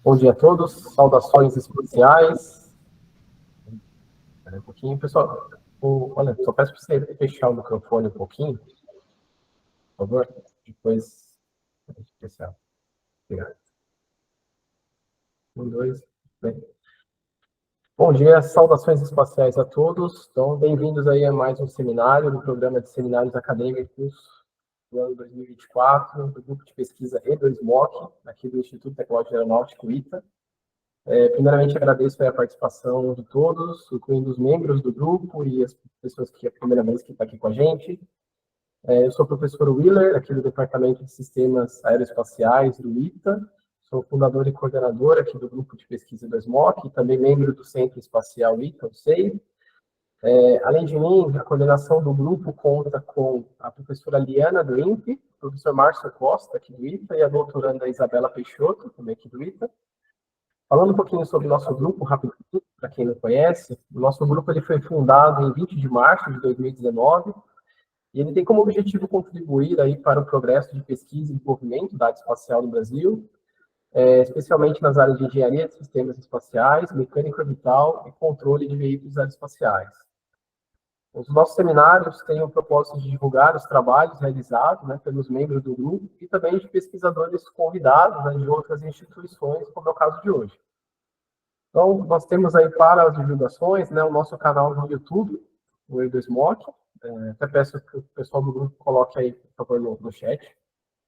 Bom dia a todos, saudações especiais. Espera um pouquinho, pessoal. Olha, só peço para você fechar o microfone um pouquinho, por favor. Depois, especial. Obrigado. Um, dois, bem. Bom dia, saudações espaciais a todos. Então, bem-vindos aí a mais um seminário do programa de seminários acadêmicos do ano 2024, do grupo de pesquisa E2MOC, aqui do Instituto Tecnológico Aeronáutico ITA. Primeiramente, agradeço a participação de todos, incluindo os membros do grupo e as pessoas que é a primeira vez que estão aqui com a gente. Eu sou o professor Willer, aqui do Departamento de Sistemas Aeroespaciais do ITA. Sou fundador e coordenador aqui do grupo de pesquisa do SMOC, e também membro do Centro Espacial ITA, o CEI. Além de mim, a coordenação do grupo conta com a professora Liana do INPE, o professor Márcio Costa, aqui do ITA, e a doutoranda Isabela Peixoto, também aqui do ITA. Falando um pouquinho sobre o nosso grupo, rapidinho, para quem não conhece, o nosso grupo ele foi fundado em 20 de março de 2019, e ele tem como objetivo contribuir aí para o progresso de pesquisa e desenvolvimento da área espacial no Brasil, especialmente nas áreas de engenharia de sistemas espaciais, mecânica orbital e controle de veículos aeroespaciais. Os nossos seminários têm o propósito de divulgar os trabalhos realizados, né, pelos membros do grupo e também de pesquisadores convidados, né, de outras instituições, como é o caso de hoje. Então, nós temos aí para as divulgações, né, o nosso canal no YouTube, o E2MOC. Até peço que o pessoal do grupo coloque aí, por favor, no chat,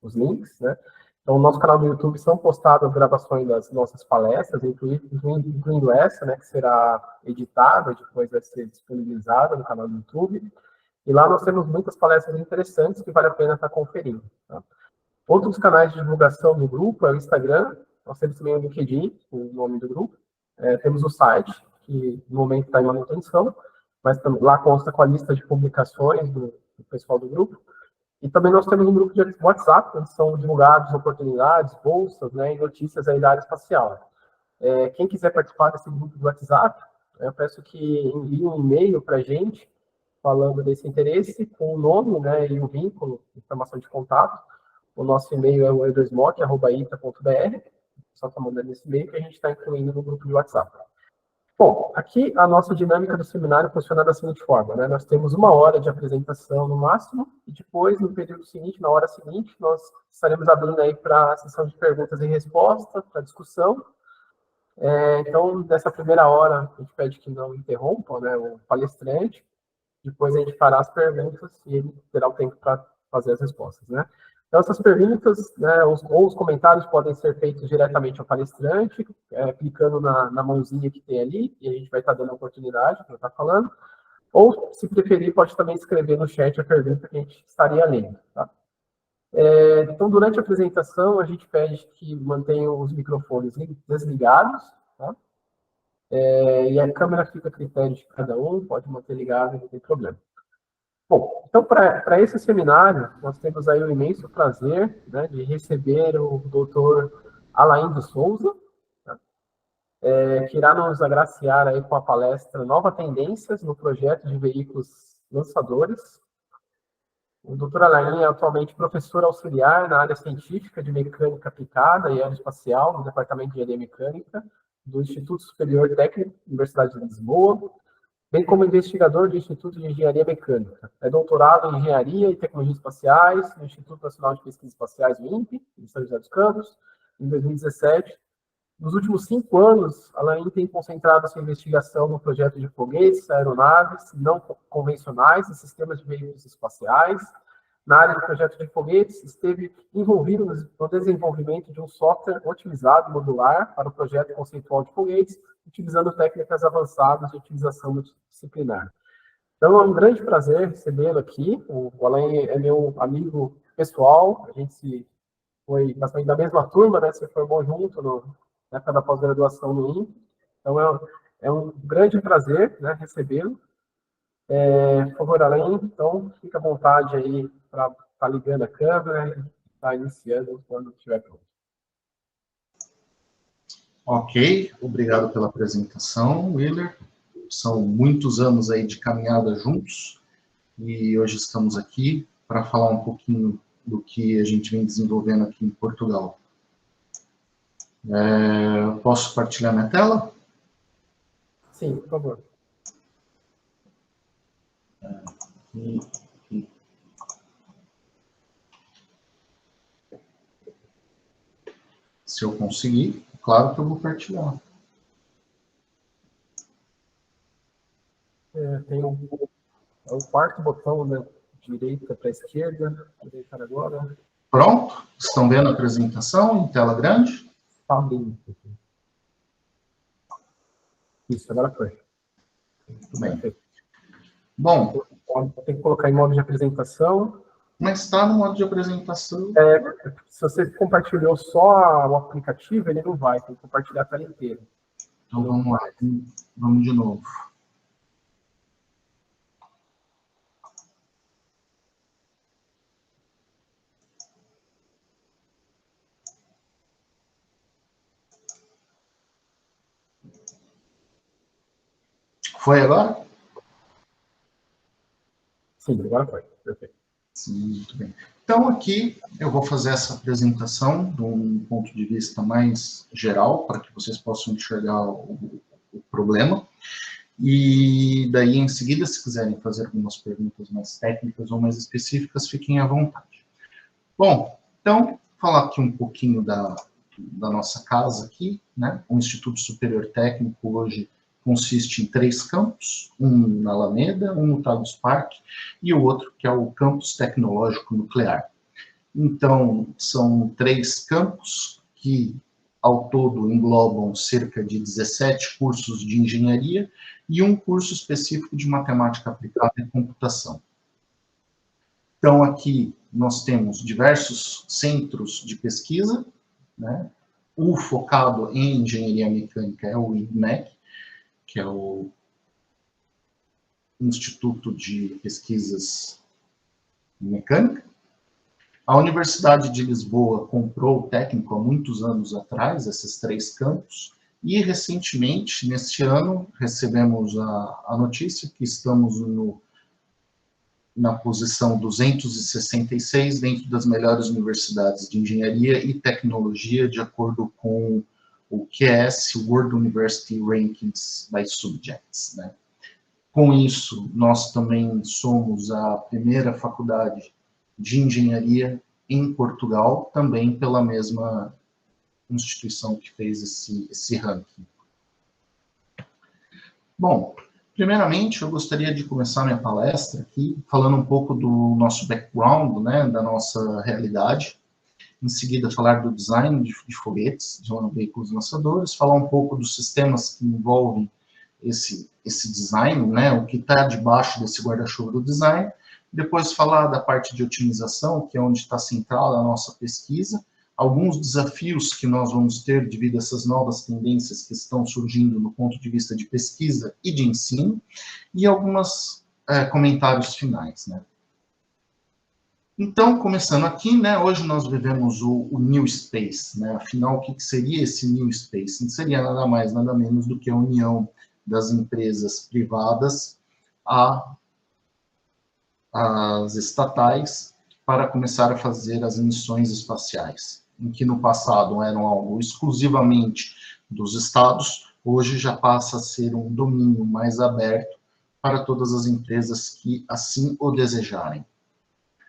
os links, né. Então, no nosso canal do YouTube são postadas gravações das nossas palestras, incluindo essa, né, que será editada, depois vai ser disponibilizada no canal do YouTube. E lá nós temos muitas palestras interessantes que vale a pena estar conferindo. Tá? Outros canais de divulgação do grupo é o Instagram, nós temos também o LinkedIn, o nome do grupo. Temos o site, que no momento está em manutenção, mas lá consta com a lista de publicações do pessoal do grupo. E também nós temos um grupo de WhatsApp, onde são divulgadas oportunidades, bolsas, né, e notícias aí da área espacial. Quem quiser participar desse grupo de WhatsApp, eu peço que envie um e-mail para a gente, falando desse interesse, com o nome, né, e o vínculo, informação de contato. O nosso e-mail é o e2moc@ita.br. Só está mandando esse e-mail que a gente está incluindo no grupo de WhatsApp. Bom, aqui a nossa dinâmica do seminário funciona da seguinte forma, né? Nós temos 1 hora de apresentação no máximo, e depois, no período seguinte, na hora seguinte, nós estaremos abrindo aí para a sessão de perguntas e respostas, para discussão. Então, nessa primeira hora, a gente pede que não interrompam, né, o palestrante, depois a gente fará as perguntas e ele terá o tempo para fazer as respostas, né? Então, essas perguntas, né, ou os comentários podem ser feitos diretamente ao palestrante, clicando na mãozinha que tem ali, e a gente vai estar dando a oportunidade para estar falando, ou, se preferir, pode também escrever no chat a pergunta que a gente estaria lendo, tá? Então, durante a apresentação, a gente pede que mantenham os microfones desligados, tá? E a câmera fica a critério de cada um, pode manter ligado, não tem problema. Bom, então, para esse seminário, nós temos aí o imenso prazer, né, de receber o doutor Alain de Souza, tá? Que irá nos agraciar aí com a palestra Nova Tendências no Projeto de Veículos Lançadores. O doutor Alain é atualmente professor auxiliar na área científica de mecânica aplicada e aeroespacial no Departamento de Engenharia Mecânica do Instituto Superior Técnico, Universidade de Lisboa, bem como investigador do Instituto de Engenharia Mecânica. É doutorado em Engenharia e Tecnologias Espaciais no Instituto Nacional de Pesquisas Espaciais, o INPE, em São José dos Campos, em 2017. Nos últimos 5 anos, Alain tem concentrado sua investigação no projeto de foguetes, aeronaves não convencionais e sistemas de veículos espaciais. Na área do projeto de foguetes, esteve envolvido no desenvolvimento de um software otimizado modular para o projeto conceitual de foguetes, utilizando técnicas avançadas de utilização multidisciplinar. Então, é um grande prazer recebê-lo aqui. O Alain é meu amigo pessoal, a gente foi bastante da mesma turma, né? Se formou junto na época da pós-graduação no INPE. Então, é um grande prazer, né, recebê-lo. Por favor, Alain, então, fica à vontade aí para estar ligando a câmera e estar iniciando quando estiver pronto. Ok, obrigado pela apresentação, Willer. São muitos anos aí de caminhada juntos e hoje estamos aqui para falar um pouquinho do que a gente vem desenvolvendo aqui em Portugal. Posso partilhar minha tela? Sim, por favor. Se eu conseguir, claro que eu vou partilhar. Tem o quarto botão da direita para a esquerda. Vou deitar agora. Pronto? Estão vendo a apresentação em tela grande? Está limpo. Isso, agora foi. Muito bem. Perfeito. Bom, Tem que colocar em modo de apresentação. mas está no modo de apresentação. Se você compartilhou só o aplicativo, ele não vai. Tem que compartilhar a tela inteira. Então vamos lá. Vamos de novo. Foi agora? Sim, agora foi. Perfeito. Sim, muito bem. Então, aqui eu vou fazer essa apresentação de um ponto de vista mais geral, para que vocês possam enxergar o problema. E daí, em seguida, se quiserem fazer algumas perguntas mais técnicas ou mais específicas, fiquem à vontade. Bom, então, falar aqui um pouquinho da nossa casa aqui, né? O Instituto Superior Técnico hoje consiste em 3 campos, um na Alameda, um no Tagus Parque e o outro que é o Campus Tecnológico Nuclear. Então, são 3 campos que, ao todo, englobam cerca de 17 cursos de engenharia e um curso específico de matemática aplicada e computação. Então, aqui nós temos diversos centros de pesquisa, né? O focado em engenharia mecânica é o INMEC, que é o Instituto de Pesquisas em Mecânica. A Universidade de Lisboa comprou o técnico há muitos anos atrás, esses 3 campos, e recentemente, neste ano, recebemos a notícia que estamos na posição 266 dentro das melhores universidades de engenharia e tecnologia, de acordo com o QS, World University Rankings by Subjects, né? Com isso, nós também somos a primeira faculdade de engenharia em Portugal, também pela mesma instituição que fez esse ranking. Bom, primeiramente, eu gostaria de começar minha palestra aqui falando um pouco do nosso background, né, da nossa realidade. Em seguida, falar do design de foguetes, de veículos lançadores, falar um pouco dos sistemas que envolvem esse design, né, o que está debaixo desse guarda-chuva do design. Depois, falar da parte de otimização, que é onde está centrada a nossa pesquisa, alguns desafios que nós vamos ter devido a essas novas tendências que estão surgindo no ponto de vista de pesquisa e de ensino, e alguns comentários finais, né. Então, começando aqui, né, hoje nós vivemos o New Space, né, afinal, o que seria esse New Space? Não seria nada mais, nada menos do que a união das empresas privadas às estatais para começar a fazer as missões espaciais, em que no passado eram algo exclusivamente dos estados, hoje já passa a ser um domínio mais aberto para todas as empresas que assim o desejarem.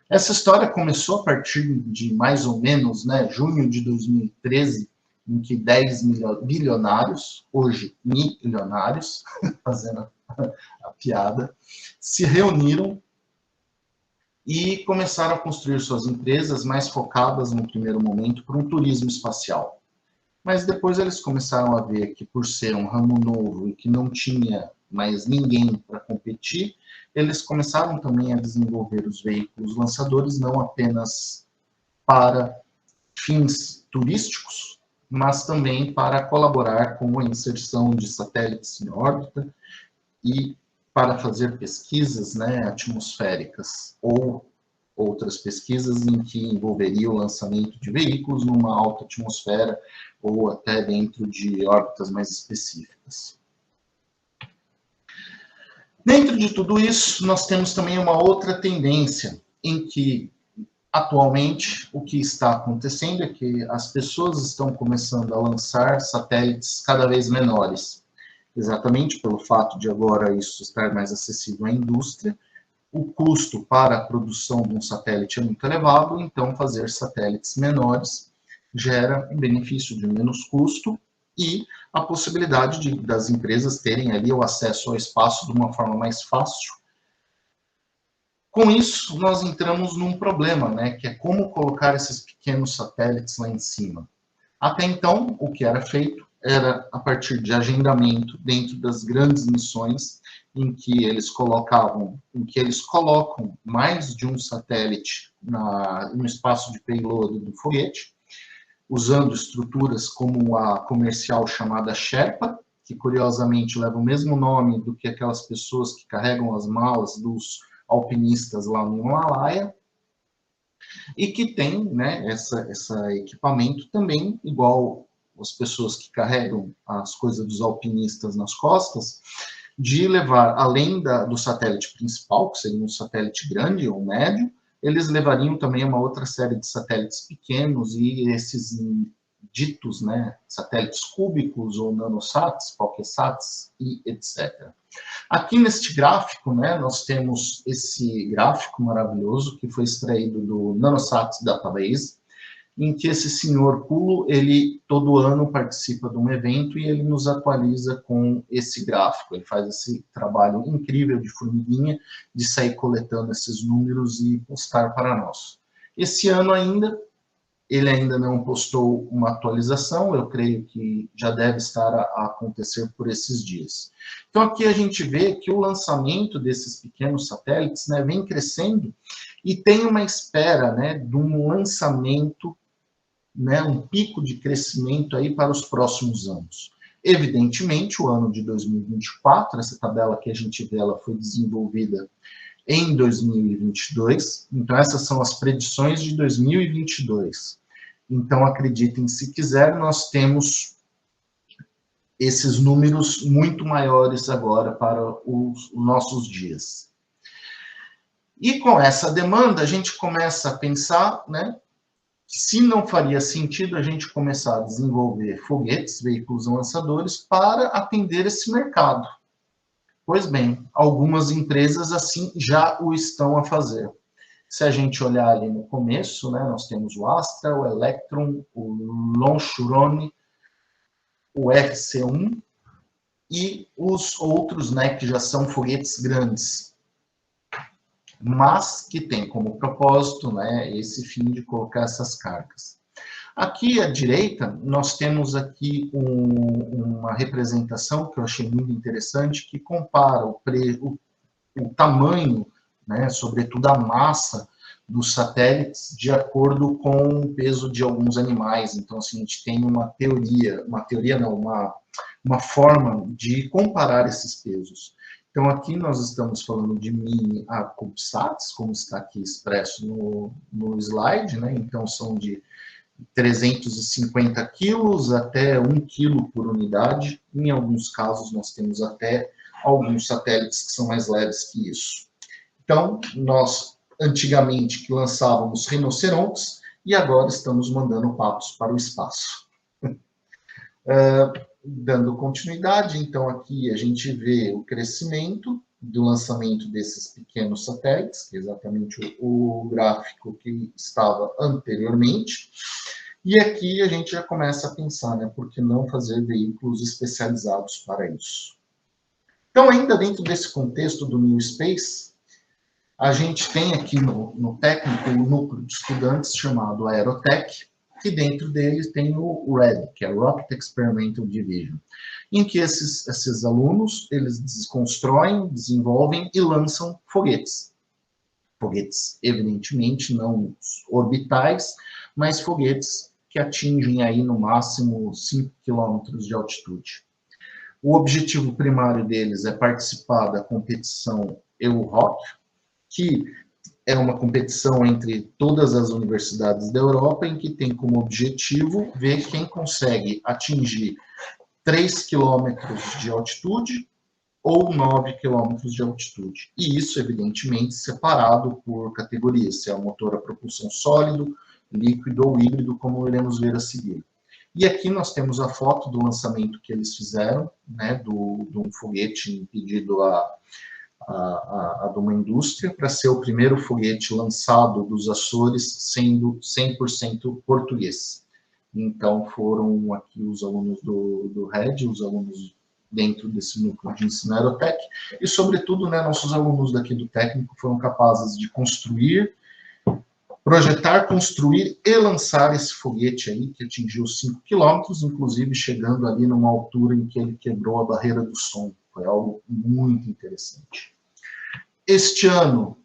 Essa história começou a partir de mais ou menos, né, junho de 2013, em que 10 bilionários, hoje milionários, fazendo a piada, se reuniram e começaram a construir suas empresas mais focadas, no primeiro momento, para um turismo espacial. Mas depois eles começaram a ver que, por ser um ramo novo e que não tinha mais ninguém para competir, eles começaram também a desenvolver os veículos lançadores, não apenas para fins turísticos, mas também para colaborar com a inserção de satélites em órbita e para fazer pesquisas, né, atmosféricas ou outras pesquisas em que envolveria o lançamento de veículos numa alta atmosfera ou até dentro de órbitas mais específicas. Dentro de tudo isso, nós temos também uma outra tendência, em que atualmente, o que está acontecendo é que as pessoas estão começando a lançar satélites cada vez menores, exatamente pelo fato de agora isso estar mais acessível à indústria. O custo para a produção de um satélite é muito elevado, então fazer satélites menores gera um benefício de menos custo e a possibilidade das empresas terem ali o acesso ao espaço de uma forma mais fácil. Com isso, nós entramos num problema, né, que é como colocar esses pequenos satélites lá em cima. Até então, o que era feito era a partir de agendamento dentro das grandes missões, em que eles colocam mais de um satélite no espaço de payload do foguete, usando estruturas como a comercial chamada Sherpa, que curiosamente leva o mesmo nome do que aquelas pessoas que carregam as malas dos alpinistas lá no Himalaia, e que tem, né, esse equipamento também, igual as pessoas que carregam as coisas dos alpinistas nas costas, de levar, além do satélite principal, que seria um satélite grande ou médio, eles levariam também uma outra série de satélites pequenos e esses ditos, né, satélites cúbicos ou nanosats, PokéSats e etc. Aqui neste gráfico, né, nós temos esse gráfico maravilhoso que foi extraído do Nanosat Database, em que esse senhor Pulo, ele todo ano participa de um evento e ele nos atualiza com esse gráfico. Ele faz esse trabalho incrível de formiguinha, de sair coletando esses números e postar para nós. Esse ano ainda, ele ainda não postou uma atualização, eu creio que já deve estar a acontecer por esses dias. Então aqui a gente vê que o lançamento desses pequenos satélites, né, vem crescendo e tem uma espera, né, de um lançamento, né, um pico de crescimento aí para os próximos anos. Evidentemente, o ano de 2024, essa tabela que a gente vê, ela foi desenvolvida em 2022, então essas são as predições de 2022. Então, acreditem se quiser, nós temos esses números muito maiores agora para os nossos dias. E com essa demanda, a gente começa a pensar, né, se não faria sentido a gente começar a desenvolver foguetes, veículos lançadores, para atender esse mercado. Pois bem, algumas empresas assim já o estão a fazer. Se a gente olhar ali no começo, né, nós temos o Astra, o Electron, o Lonchurone, o RC-1 e os outros, né, que já são foguetes grandes, mas que tem como propósito, né, esse fim de colocar essas cargas. Aqui à direita, nós temos aqui uma representação que eu achei muito interessante, que compara o tamanho, né, sobretudo a massa dos satélites, de acordo com o peso de alguns animais. Então, assim, a gente tem uma forma de comparar esses pesos. Então, aqui nós estamos falando de mini CubeSats, como está aqui expresso no slide, né? Então, são de 350 quilos até 1 quilo por unidade. Em alguns casos, nós temos até alguns satélites que são mais leves que isso. Então, nós, antigamente, que lançávamos rinocerontes, e agora estamos mandando patos para o espaço. Dando continuidade, então, aqui a gente vê o crescimento do lançamento desses pequenos satélites, que é exatamente o gráfico que estava anteriormente. E aqui a gente já começa a pensar, né, por que não fazer veículos especializados para isso? Então, ainda dentro desse contexto do New Space, a gente tem aqui no técnico um núcleo de estudantes chamado Aerotech, que dentro deles tem o RED, que é Rocket Experimental Division, em que esses alunos, eles desconstroem, desenvolvem e lançam foguetes. Foguetes, evidentemente, não orbitais, mas foguetes que atingem aí no máximo 5 km de altitude. O objetivo primário deles é participar da competição EUROC, que é uma competição entre todas as universidades da Europa, em que tem como objetivo ver quem consegue atingir 3 km de altitude ou 9 km de altitude. E isso, evidentemente, separado por categorias, se é o motor a propulsão sólido, líquido ou híbrido, como iremos ver a seguir. E aqui nós temos a foto do lançamento que eles fizeram, né, de um foguete pedido a de uma indústria, para ser o primeiro foguete lançado dos Açores, sendo 100% português. Então, foram aqui os alunos do RED, os alunos dentro desse núcleo de ensino Aerotech, e, sobretudo, né, nossos alunos daqui do técnico foram capazes de construir, projetar, construir e lançar esse foguete aí, que atingiu 5 quilômetros, inclusive chegando ali numa altura em que ele quebrou a barreira do som. Foi algo muito interessante. Este ano,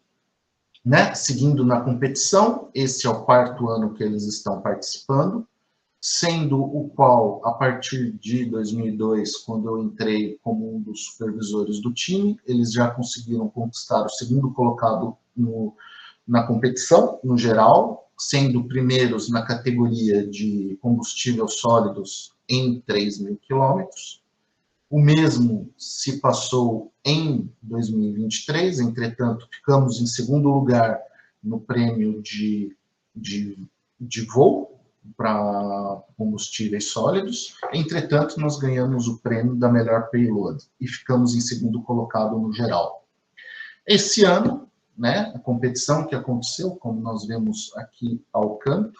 né, seguindo na competição, esse é o 4º ano que eles estão participando, sendo o qual, a partir de 2002, quando eu entrei como um dos supervisores do time, eles já conseguiram conquistar o 2º colocado na competição, no geral, sendo primeiros na categoria de combustível sólidos em 3.000 quilômetros. O mesmo se passou em 2023, entretanto, ficamos em 2º lugar no prêmio de voo para combustíveis sólidos. Entretanto, nós ganhamos o prêmio da melhor payload e ficamos em 2º colocado no geral. Esse ano, né, a competição que aconteceu, como nós vemos aqui ao canto,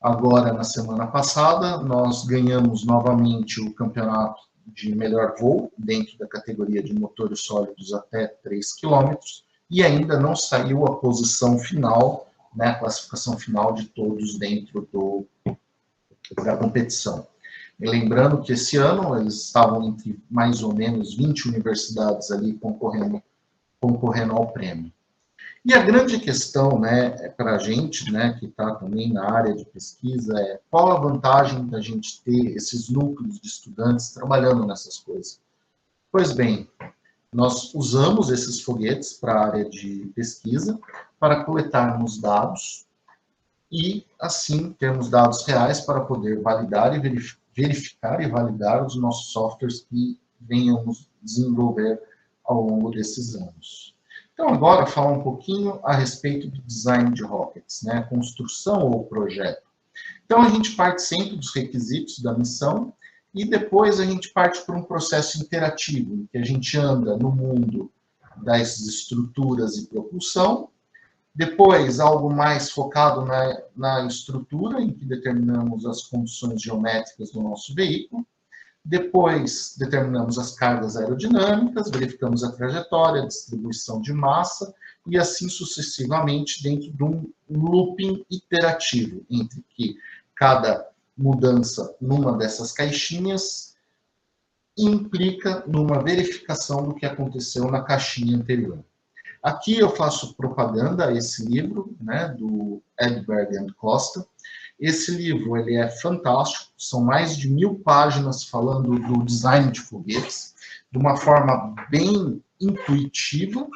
agora na semana passada, nós ganhamos novamente o campeonato de melhor voo, dentro da categoria de motores sólidos até 3 km, e ainda não saiu a posição final, né, a classificação final de todos dentro da competição. E lembrando que esse ano eles estavam entre mais ou menos 20 universidades ali concorrendo ao prêmio. E a grande questão, né, para a gente, né, que está também na área de pesquisa, é qual a vantagem da gente ter esses núcleos de estudantes trabalhando nessas coisas. Pois bem, nós usamos esses foguetes para a área de pesquisa para coletarmos dados e, assim, termos dados reais para poder validar e verificar e validar os nossos softwares que venhamos desenvolver ao longo desses anos. Então, agora, falar um pouquinho a respeito do design de rockets, né? Construção ou projeto. Então, a gente parte sempre dos requisitos da missão e depois a gente parte para um processo interativo, em que a gente anda no mundo das estruturas e propulsão, depois algo mais focado na estrutura, em que determinamos as condições geométricas do nosso veículo, depois determinamos as cargas aerodinâmicas, verificamos a trajetória, a distribuição de massa e assim sucessivamente dentro de um looping iterativo, entre que cada mudança numa dessas caixinhas implica numa verificação do que aconteceu na caixinha anterior. Aqui eu faço propaganda a esse livro, né, do Edberg and Costa. Esse livro ele é fantástico, são mais de 1000 páginas falando do design de foguetes, de uma forma bem intuitiva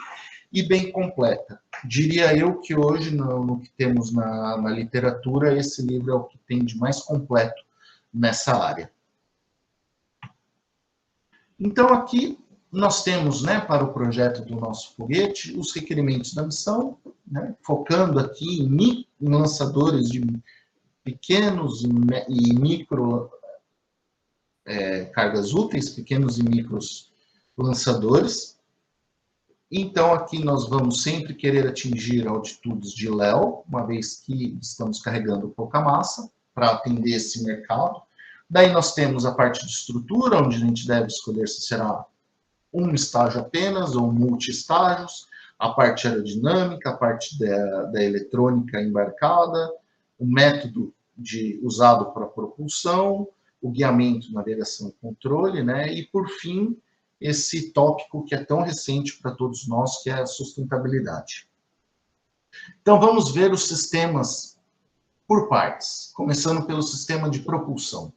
e bem completa. Diria eu que hoje, no que temos na literatura, esse livro é o que tem de mais completo nessa área. Então, aqui nós temos, né, para o projeto do nosso foguete, os requerimentos da missão, né, focando aqui em lançadores de pequenos e micro cargas úteis, pequenos e micros lançadores. Então, aqui nós vamos sempre querer atingir altitudes de LEO, uma vez que estamos carregando pouca massa, para atender esse mercado. Daí nós temos a parte de estrutura, onde a gente deve escolher se será um estágio apenas ou multi-estágios, a parte aerodinâmica, a parte da eletrônica embarcada, o método usado para propulsão, o guiamento, navegação e controle, né? E, por fim, esse tópico que é tão recente para todos nós, que é a sustentabilidade. Então, vamos ver os sistemas por partes, começando pelo sistema de propulsão.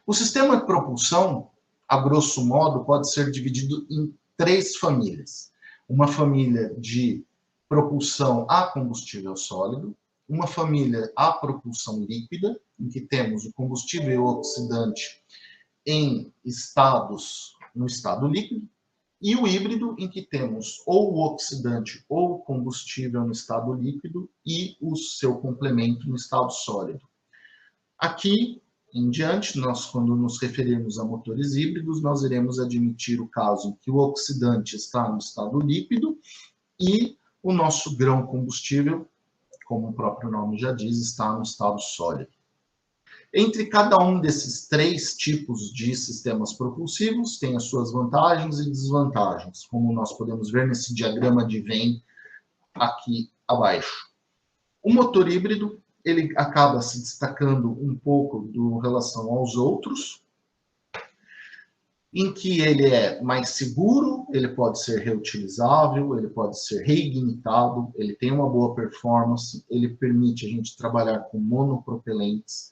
O sistema de propulsão, a grosso modo, pode ser dividido em 3 famílias. Uma família de propulsão a combustível sólido, uma família a propulsão líquida, em que temos o combustível oxidante no estado líquido, E o híbrido, em que temos ou o oxidante ou o combustível no estado líquido e o seu complemento no estado sólido. Aqui em diante, quando nos referirmos a motores híbridos, nós iremos admitir o caso em que o oxidante está no estado líquido e o nosso grão combustível, como o próprio nome já diz, está no estado sólido. Entre cada um desses três tipos de sistemas propulsivos, tem as suas vantagens e desvantagens, como nós podemos ver nesse diagrama de Venn aqui abaixo. O motor híbrido, ele acaba se destacando um pouco em relação aos outros, em que ele é mais seguro, ele pode ser reutilizável, ele pode ser reignitado, ele tem uma boa performance, ele permite a gente trabalhar com monopropelentes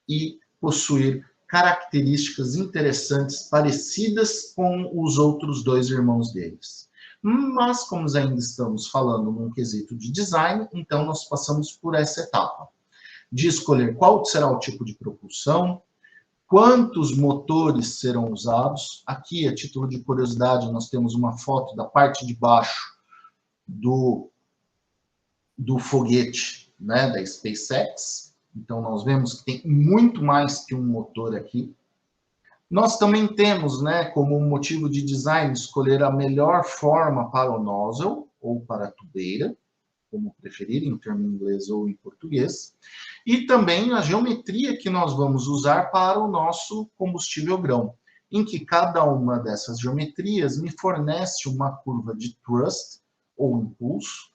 e possuir características interessantes parecidas com os outros dois irmãos deles. Mas, como ainda estamos falando num quesito de design, então nós passamos por essa etapa de escolher qual será o tipo de propulsão, quantos motores serão usados. Aqui, a título de curiosidade, nós temos uma foto da parte de baixo do foguete, né, da SpaceX. Então, nós vemos que tem muito mais que um motor aqui. Nós também temos, né, como motivo de design, escolher a melhor forma para o nozzle, ou para a tubeira, como preferir, em termo inglês ou em português. E também a geometria que nós vamos usar para o nosso combustível grão, em que cada uma dessas geometrias me fornece uma curva de thrust, ou impulso,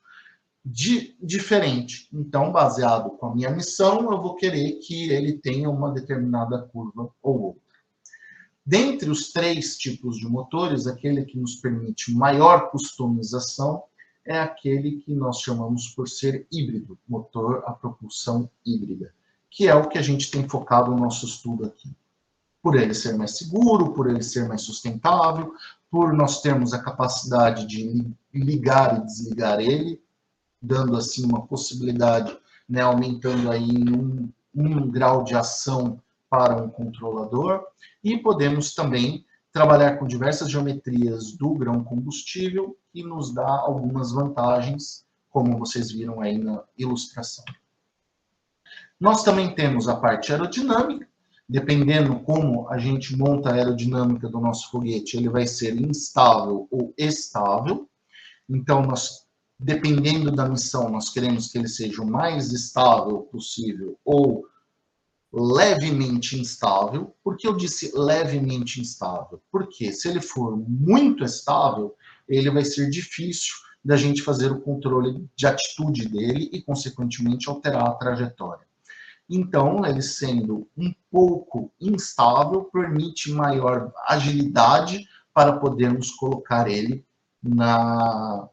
diferente. Então, baseado com a minha missão, eu vou querer que ele tenha uma determinada curva ou outra. Dentre os três tipos de motores, aquele que nos permite maior customização é aquele que nós chamamos por ser híbrido, motor a propulsão híbrida, que é o que a gente tem focado no nosso estudo aqui. Por ele ser mais seguro, por ele ser mais sustentável, por nós termos a capacidade de ligar e desligar ele, dando assim uma possibilidade, né, aumentando aí um grau de ação para um controlador, e podemos também trabalhar com diversas geometrias do grão combustível, que nos dá algumas vantagens, como vocês viram aí na ilustração. Nós também temos a parte aerodinâmica, dependendo como a gente monta a aerodinâmica do nosso foguete, ele vai ser instável ou estável. Então, dependendo da missão, nós queremos que ele seja o mais estável possível ou levemente instável. Por que eu disse levemente instável? Porque se ele for muito estável, ele vai ser difícil da gente fazer o controle de atitude dele e, consequentemente, alterar a trajetória. Então, ele sendo um pouco instável, permite maior agilidade para podermos colocar ele na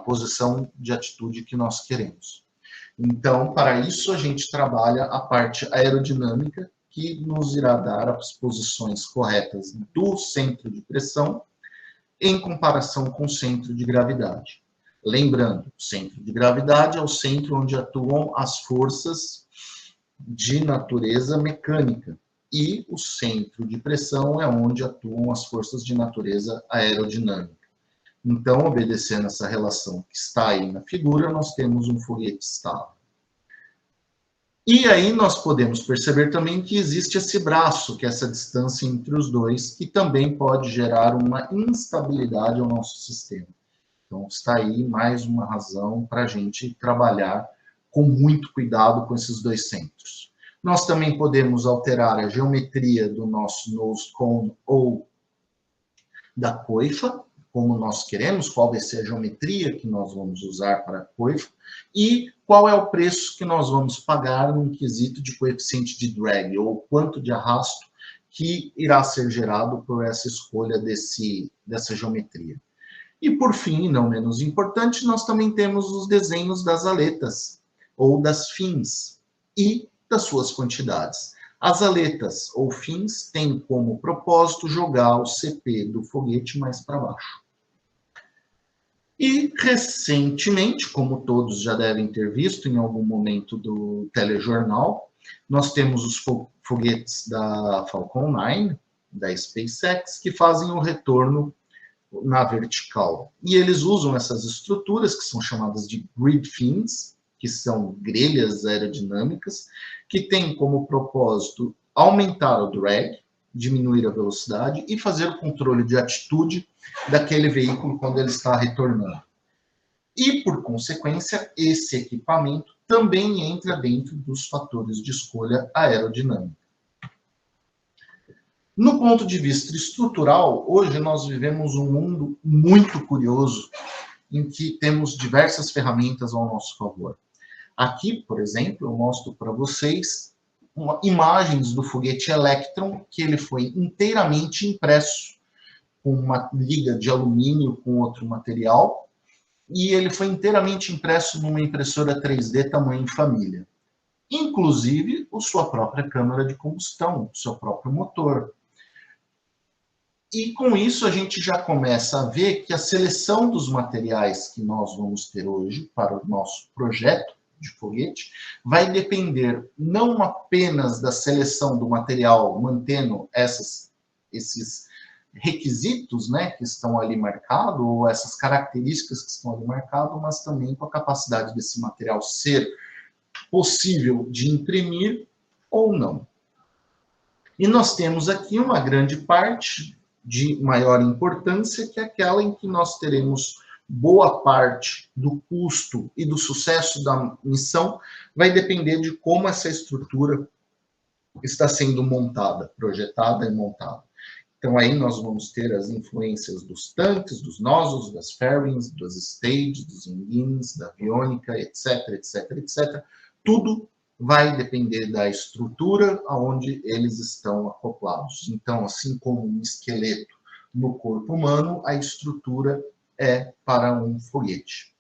posição de atitude que nós queremos. Então, para isso, a gente trabalha a parte aerodinâmica, que nos irá dar as posições corretas do centro de pressão em comparação com o centro de gravidade. Lembrando, o centro de gravidade é o centro onde atuam as forças de natureza mecânica, e o centro de pressão é onde atuam as forças de natureza aerodinâmica. Então, obedecendo essa relação que está aí na figura, nós temos um foguete estável. E aí nós podemos perceber também que existe esse braço, que é essa distância entre os dois, que também pode gerar uma instabilidade ao nosso sistema. Então, está aí mais uma razão para a gente trabalhar com muito cuidado com esses dois centros. Nós também podemos alterar a geometria do nosso nose cone ou da coifa, como nós queremos, qual vai ser a geometria que nós vamos usar para a coifa, e qual é o preço que nós vamos pagar num quesito de coeficiente de drag, ou quanto de arrasto que irá ser gerado por essa escolha dessa geometria. E, por fim, não menos importante, nós também temos os desenhos das aletas, ou das fins, e das suas quantidades. As aletas, ou fins, têm como propósito jogar o CP do foguete mais para baixo. E, recentemente, como todos já devem ter visto em algum momento do telejornal, nós temos os foguetes da Falcon 9, da SpaceX, que fazem o retorno na vertical. E eles usam essas estruturas, que são chamadas de grid fins, que são grelhas aerodinâmicas, que têm como propósito aumentar o drag, diminuir a velocidade e fazer o controle de atitude daquele veículo quando ele está retornando. E, por consequência, esse equipamento também entra dentro dos fatores de escolha aerodinâmica. No ponto de vista estrutural, hoje nós vivemos um mundo muito curioso, em que temos diversas ferramentas ao nosso favor. Aqui, por exemplo, eu mostro para vocês imagens do foguete Electron, que ele foi inteiramente impresso com uma liga de alumínio com outro material, e ele foi inteiramente impresso numa impressora 3D tamanho família. Inclusive, a sua própria câmara de combustão, o seu próprio motor. E com isso a gente já começa a ver que a seleção dos materiais que nós vamos ter hoje para o nosso projeto de foguete vai depender não apenas da seleção do material, mantendo esses requisitos, né, que estão ali marcados, ou essas características que estão ali marcadas, mas também com a capacidade desse material ser possível de imprimir ou não. E nós temos aqui uma grande parte de maior importância, que é aquela em que nós teremos boa parte do custo e do sucesso da missão vai depender de como essa estrutura está sendo montada, projetada e montada. Então, aí nós vamos ter as influências dos tanques, dos nozzles, das fairings, dos stages, dos engines, da aviônica, etc, etc, etc. Tudo vai depender da estrutura aonde eles estão acoplados. Então, assim como um esqueleto no corpo humano, a estrutura é para um foguete.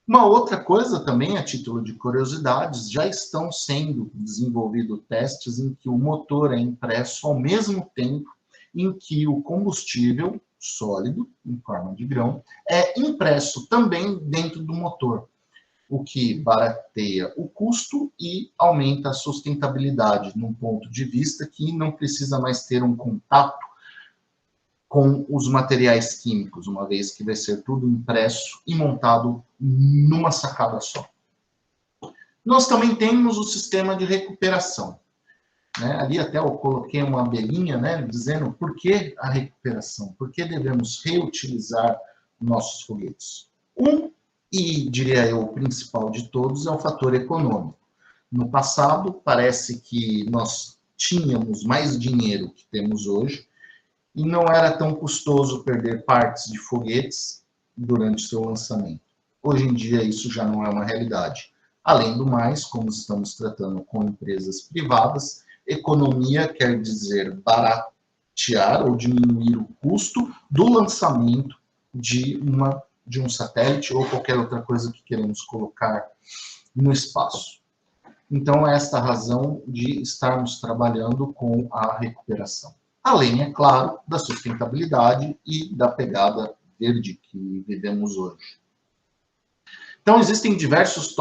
Uma outra coisa também, a título de curiosidades, já estão sendo desenvolvidos testes em que o motor é impresso ao mesmo tempo em que o combustível sólido, em forma de grão, é impresso também dentro do motor, o que barateia o custo e aumenta a sustentabilidade, num ponto de vista que não precisa mais ter um contato com os materiais químicos, uma vez que vai ser tudo impresso e montado numa sacada só. Nós também temos o sistema de recuperação. Né? Ali até eu coloquei uma abelhinha, né, dizendo por que a recuperação, por que devemos reutilizar nossos foguetes. E diria eu, o principal de todos é o fator econômico. No passado, parece que nós tínhamos mais dinheiro que temos hoje, e não era tão custoso perder partes de foguetes durante seu lançamento. Hoje em dia, isso já não é uma realidade. Além do mais, como estamos tratando com empresas privadas, economia quer dizer baratear ou diminuir o custo do lançamento de um satélite ou qualquer outra coisa que queremos colocar no espaço. Então, esta é a razão de estarmos trabalhando com a recuperação. Além, é claro, da sustentabilidade e da pegada verde que vivemos hoje. Então, existem diversas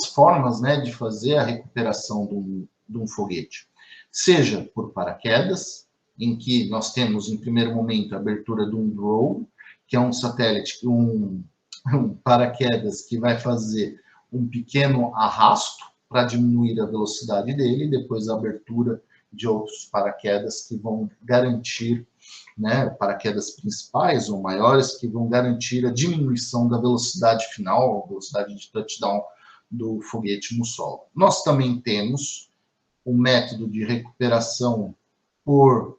formas, né, de fazer a recuperação de um foguete. Seja por paraquedas, em que nós temos, em primeiro momento, a abertura de um drogue, que é um satélite, um paraquedas que vai fazer um pequeno arrasto para diminuir a velocidade dele, e depois a abertura de outros paraquedas que vão garantir, né, paraquedas principais ou maiores, que vão garantir a diminuição da velocidade final, a velocidade de touchdown do foguete no solo. Nós também temos o método de recuperação por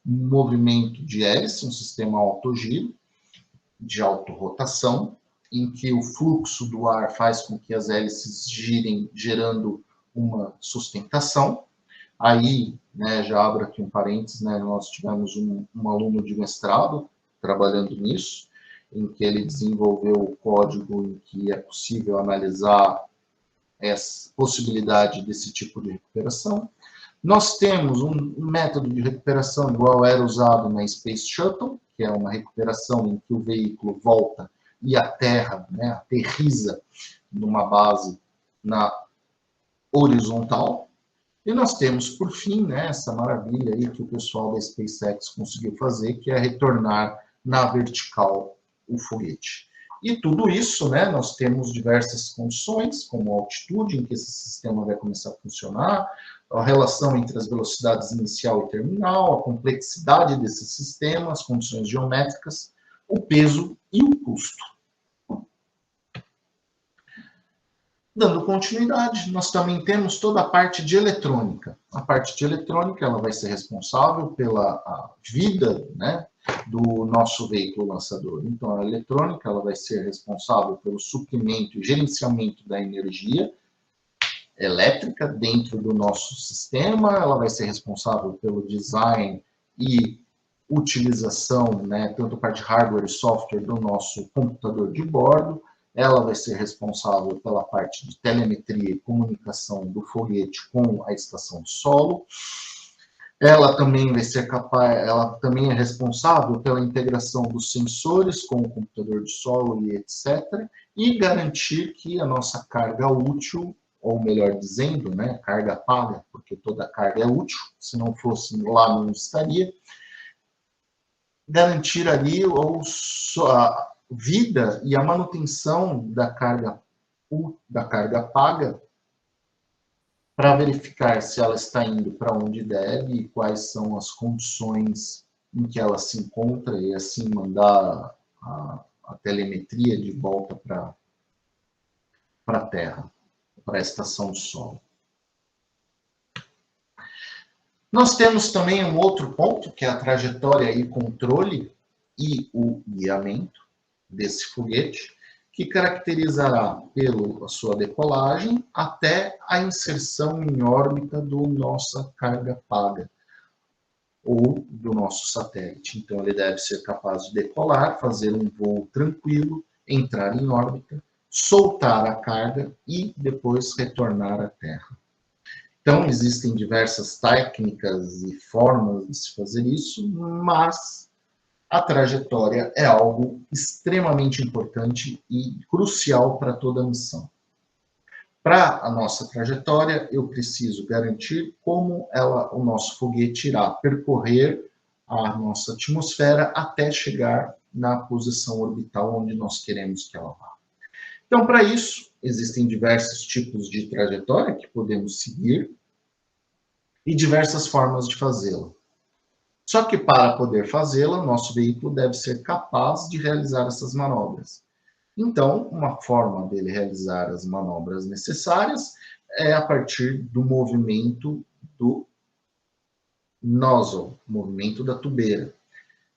movimento de hélice, um sistema autogiro, de autorrotação, em que o fluxo do ar faz com que as hélices girem, gerando uma sustentação. Aí, né, já abro aqui um parênteses, né, nós tivemos um aluno de mestrado trabalhando nisso, em que ele desenvolveu o código em que é possível analisar essa possibilidade desse tipo de recuperação. Nós temos um método de recuperação igual era usado na Space Shuttle, que é uma recuperação em que o veículo volta e aterra, né, aterriza numa base na horizontal. E nós temos, por fim, né, essa maravilha aí que o pessoal da SpaceX conseguiu fazer, que é retornar na vertical o foguete. E tudo isso, né, nós temos diversas condições, como a altitude em que esse sistema vai começar a funcionar, a relação entre as velocidades inicial e terminal, a complexidade desse sistema, as condições geométricas, o peso e o custo. Dando continuidade, nós também temos toda a parte de eletrônica. A parte de eletrônica ela vai ser responsável pela vida, né, do nosso veículo lançador. Então, a eletrônica ela vai ser responsável pelo suprimento e gerenciamento da energia elétrica dentro do nosso sistema, ela vai ser responsável pelo design e utilização, né, tanto parte hardware e software do nosso computador de bordo. Ela vai ser responsável pela parte de telemetria e comunicação do foguete com a estação de solo. Ela também vai ser capaz, ela também é responsável pela integração dos sensores com o computador de solo e etc. E garantir que a nossa carga útil, ou melhor dizendo, né, carga paga, porque toda carga é útil, se não fosse lá não estaria, garantir ali a vida e a manutenção da carga paga para verificar se ela está indo para onde deve e quais são as condições em que ela se encontra e assim mandar a telemetria de volta para a Terra, para a estação de solo. Nós temos também um outro ponto, que é a trajetória e controle e o guiamento desse foguete, que caracterizará pela sua decolagem até a inserção em órbita do nossa carga paga ou do nosso satélite. Então, ele deve ser capaz de decolar, fazer um voo tranquilo, entrar em órbita, soltar a carga e depois retornar à Terra. Então, existem diversas técnicas e formas de se fazer isso, mas a trajetória é algo extremamente importante e crucial para toda a missão. Para a nossa trajetória, eu preciso garantir como o nosso foguete irá percorrer a nossa atmosfera até chegar na posição orbital onde nós queremos que ela vá. Então, para isso, existem diversos tipos de trajetória que podemos seguir e diversas formas de fazê-la. Só que para poder fazê-la, nosso veículo deve ser capaz de realizar essas manobras. Então, uma forma dele realizar as manobras necessárias é a partir do movimento do nozzle, movimento da tubeira.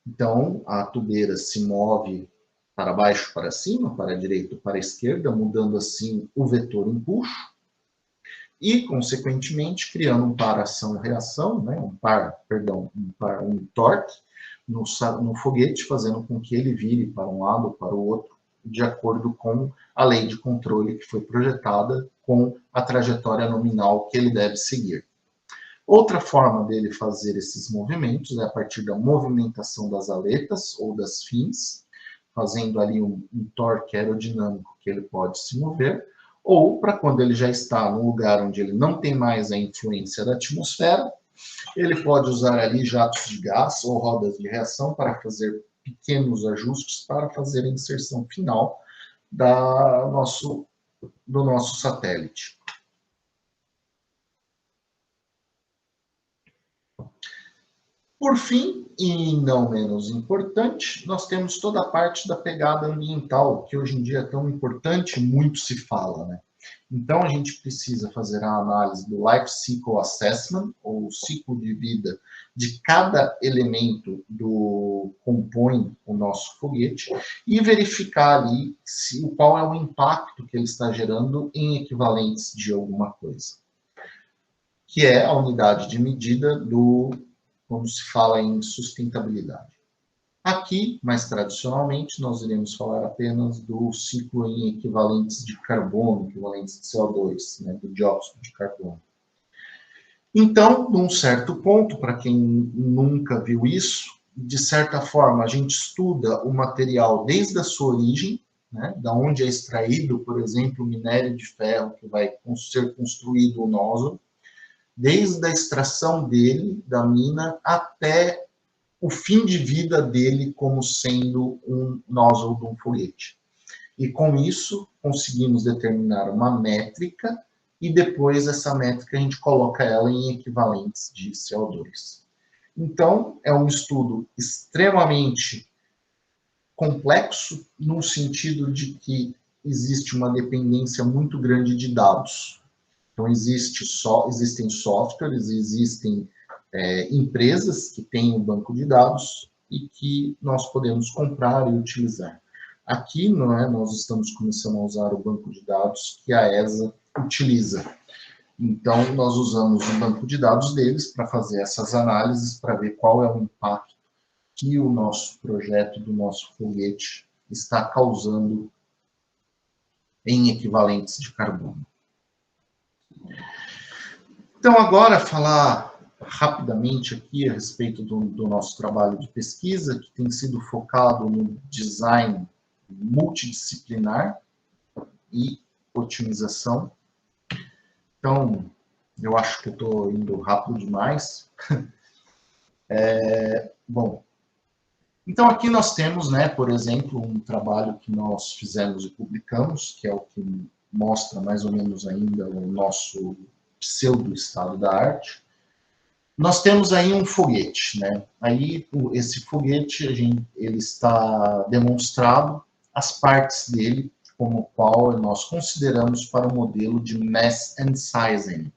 Então, a tubeira se move para baixo, para cima, para a direita, para a esquerda, mudando assim o vetor empuxo e, consequentemente, criando um par ação-reação, né? um torque no foguete, fazendo com que ele vire para um lado ou para o outro, de acordo com a lei de controle que foi projetada com a trajetória nominal que ele deve seguir. Outra forma dele fazer esses movimentos é a partir da movimentação das aletas ou das fins, fazendo ali um torque aerodinâmico que ele pode se mover, ou para quando ele já está no lugar onde ele não tem mais a influência da atmosfera, ele pode usar ali jatos de gás ou rodas de reação para fazer pequenos ajustes para fazer a inserção final do nosso satélite. Por fim, e não menos importante, nós temos toda a parte da pegada ambiental, que hoje em dia é tão importante, muito se fala, né? Então, a gente precisa fazer a análise do Life Cycle Assessment, ou ciclo de vida de cada elemento do compõe o nosso foguete, e verificar ali qual é o impacto que ele está gerando em equivalentes de alguma coisa, que é a unidade de medida quando se fala em sustentabilidade. Aqui, mais tradicionalmente, nós iremos falar apenas do ciclo em equivalentes de carbono, equivalentes de CO2, né, do dióxido de carbono. Então, num certo ponto, para quem nunca viu isso, de certa forma, a gente estuda o material desde a sua origem, né, da onde é extraído, por exemplo, o minério de ferro que vai ser construído o nozzle, desde a extração dele, da mina, até o fim de vida dele como sendo um nozzle de um foguete. E com isso, conseguimos determinar uma métrica e depois essa métrica a gente coloca ela em equivalentes de CO2. Então, é um estudo extremamente complexo, no sentido de que existe uma dependência muito grande de dados. Então, existem softwares, existem empresas que têm um banco de dados e que nós podemos comprar e utilizar. Aqui, nós estamos começando a usar o banco de dados que a ESA utiliza. Então, nós usamos o banco de dados deles para fazer essas análises, para ver qual é o impacto que o nosso projeto do nosso foguete está causando em equivalentes de carbono. Então, agora, falar rapidamente aqui a respeito do nosso trabalho de pesquisa, que tem sido focado no design multidisciplinar e otimização. Então, eu acho que eu estou indo rápido demais. Bom, então aqui nós temos, por exemplo, um trabalho que nós fizemos e publicamos, que é o que mostra mais ou menos ainda o nosso pseudo-estado da arte. Nós temos aí um foguete, Aí, esse foguete, ele está demonstrado as partes dele, como qual nós consideramos para o modelo de Mass and Sizing,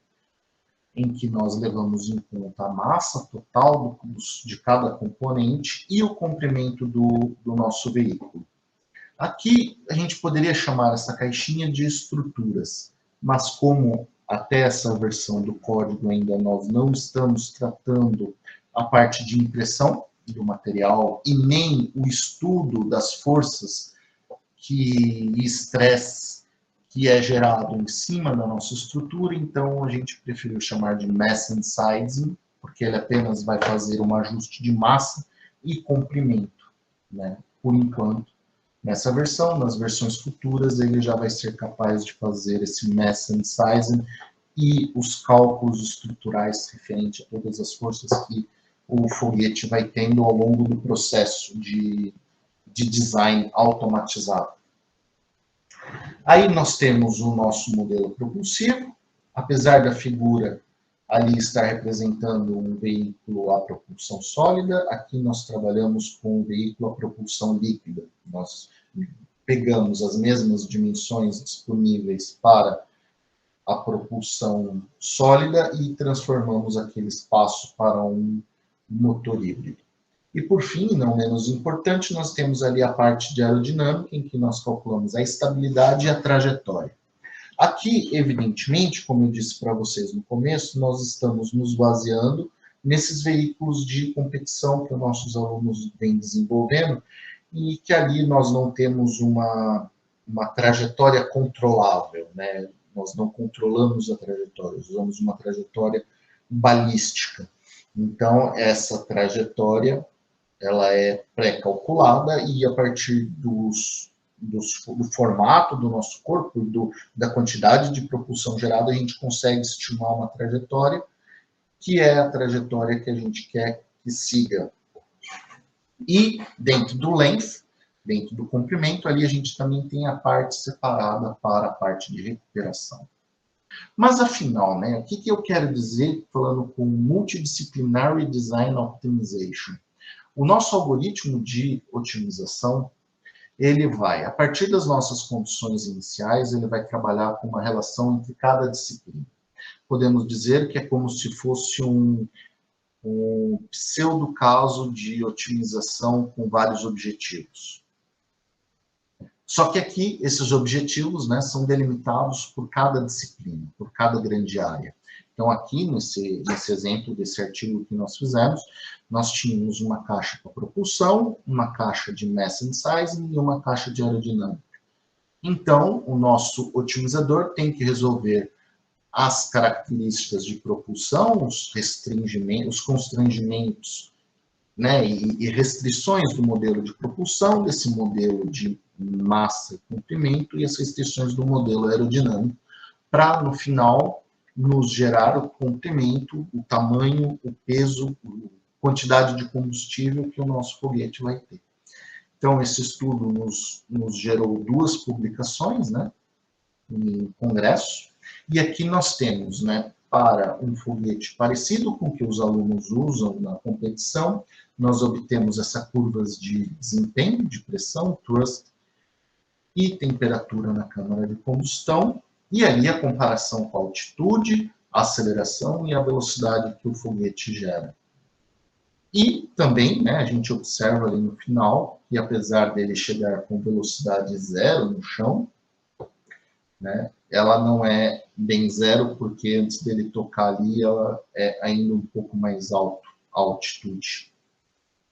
em que nós levamos em conta a massa total de cada componente e o comprimento do nosso veículo. Aqui, a gente poderia chamar essa caixinha de estruturas, mas como até essa versão do código ainda nós não estamos tratando a parte de impressão do material e nem o estudo das forças e estresse que é gerado em cima da nossa estrutura, então a gente preferiu chamar de Mass and Sizing, porque ele apenas vai fazer um ajuste de massa e comprimento, Por enquanto, nessa versão, nas versões futuras, ele já vai ser capaz de fazer esse Mass and Sizing e os cálculos estruturais referentes a todas as forças que o foguete vai tendo ao longo do processo de design automatizado. Aí nós temos o nosso modelo propulsivo, apesar da figura ali estar representando um veículo a propulsão sólida, aqui nós trabalhamos com um veículo a propulsão líquida. Nós pegamos as mesmas dimensões disponíveis para a propulsão sólida e transformamos aquele espaço para um motor híbrido. E por fim, não menos importante, nós temos ali a parte de aerodinâmica, em que nós calculamos a estabilidade e a trajetória. Aqui, evidentemente, como eu disse para vocês no começo, nós estamos nos baseando nesses veículos de competição que os nossos alunos vêm desenvolvendo e que ali nós não temos uma trajetória controlável, Nós não controlamos a trajetória, usamos uma trajetória balística. Então, essa trajetória ela é pré-calculada e a partir do formato do nosso corpo, da quantidade de propulsão gerada, a gente consegue estimar uma trajetória, que é a trajetória que a gente quer que siga. E dentro do length, dentro do comprimento, ali a gente também tem a parte separada para a parte de recuperação. Mas afinal, o que eu quero dizer falando com Multidisciplinary Design Optimization? O nosso algoritmo de otimização, ele vai, a partir das nossas condições iniciais, ele vai trabalhar com uma relação entre cada disciplina. Podemos dizer que é como se fosse um pseudo-caso de otimização com vários objetivos. Só que aqui, esses objetivos são delimitados por cada disciplina, por cada grande área. Então, aqui, nesse exemplo desse artigo que nós fizemos, nós tínhamos uma caixa para propulsão, uma caixa de Mass and Sizing e uma caixa de aerodinâmica. Então, o nosso otimizador tem que resolver as características de propulsão, os constrangimentos, e restrições do modelo de propulsão, desse modelo de massa e comprimento, e as restrições do modelo aerodinâmico, para, no final, nos gerar o comprimento, o tamanho, o peso, a quantidade de combustível que o nosso foguete vai ter. Então, esse estudo nos gerou 2 publicações, né, em congresso, e aqui nós temos, né, para um foguete parecido com o que os alunos usam na competição, nós obtemos essas curvas de desempenho, de pressão, thrust e temperatura na câmara de combustão, e ali a comparação com a altitude, a aceleração e a velocidade que o foguete gera. E também, né, a gente observa ali no final que apesar dele chegar com velocidade 0 no chão, né, ela não é bem 0, porque antes dele tocar ali, ela é ainda um pouco mais alto, a altitude,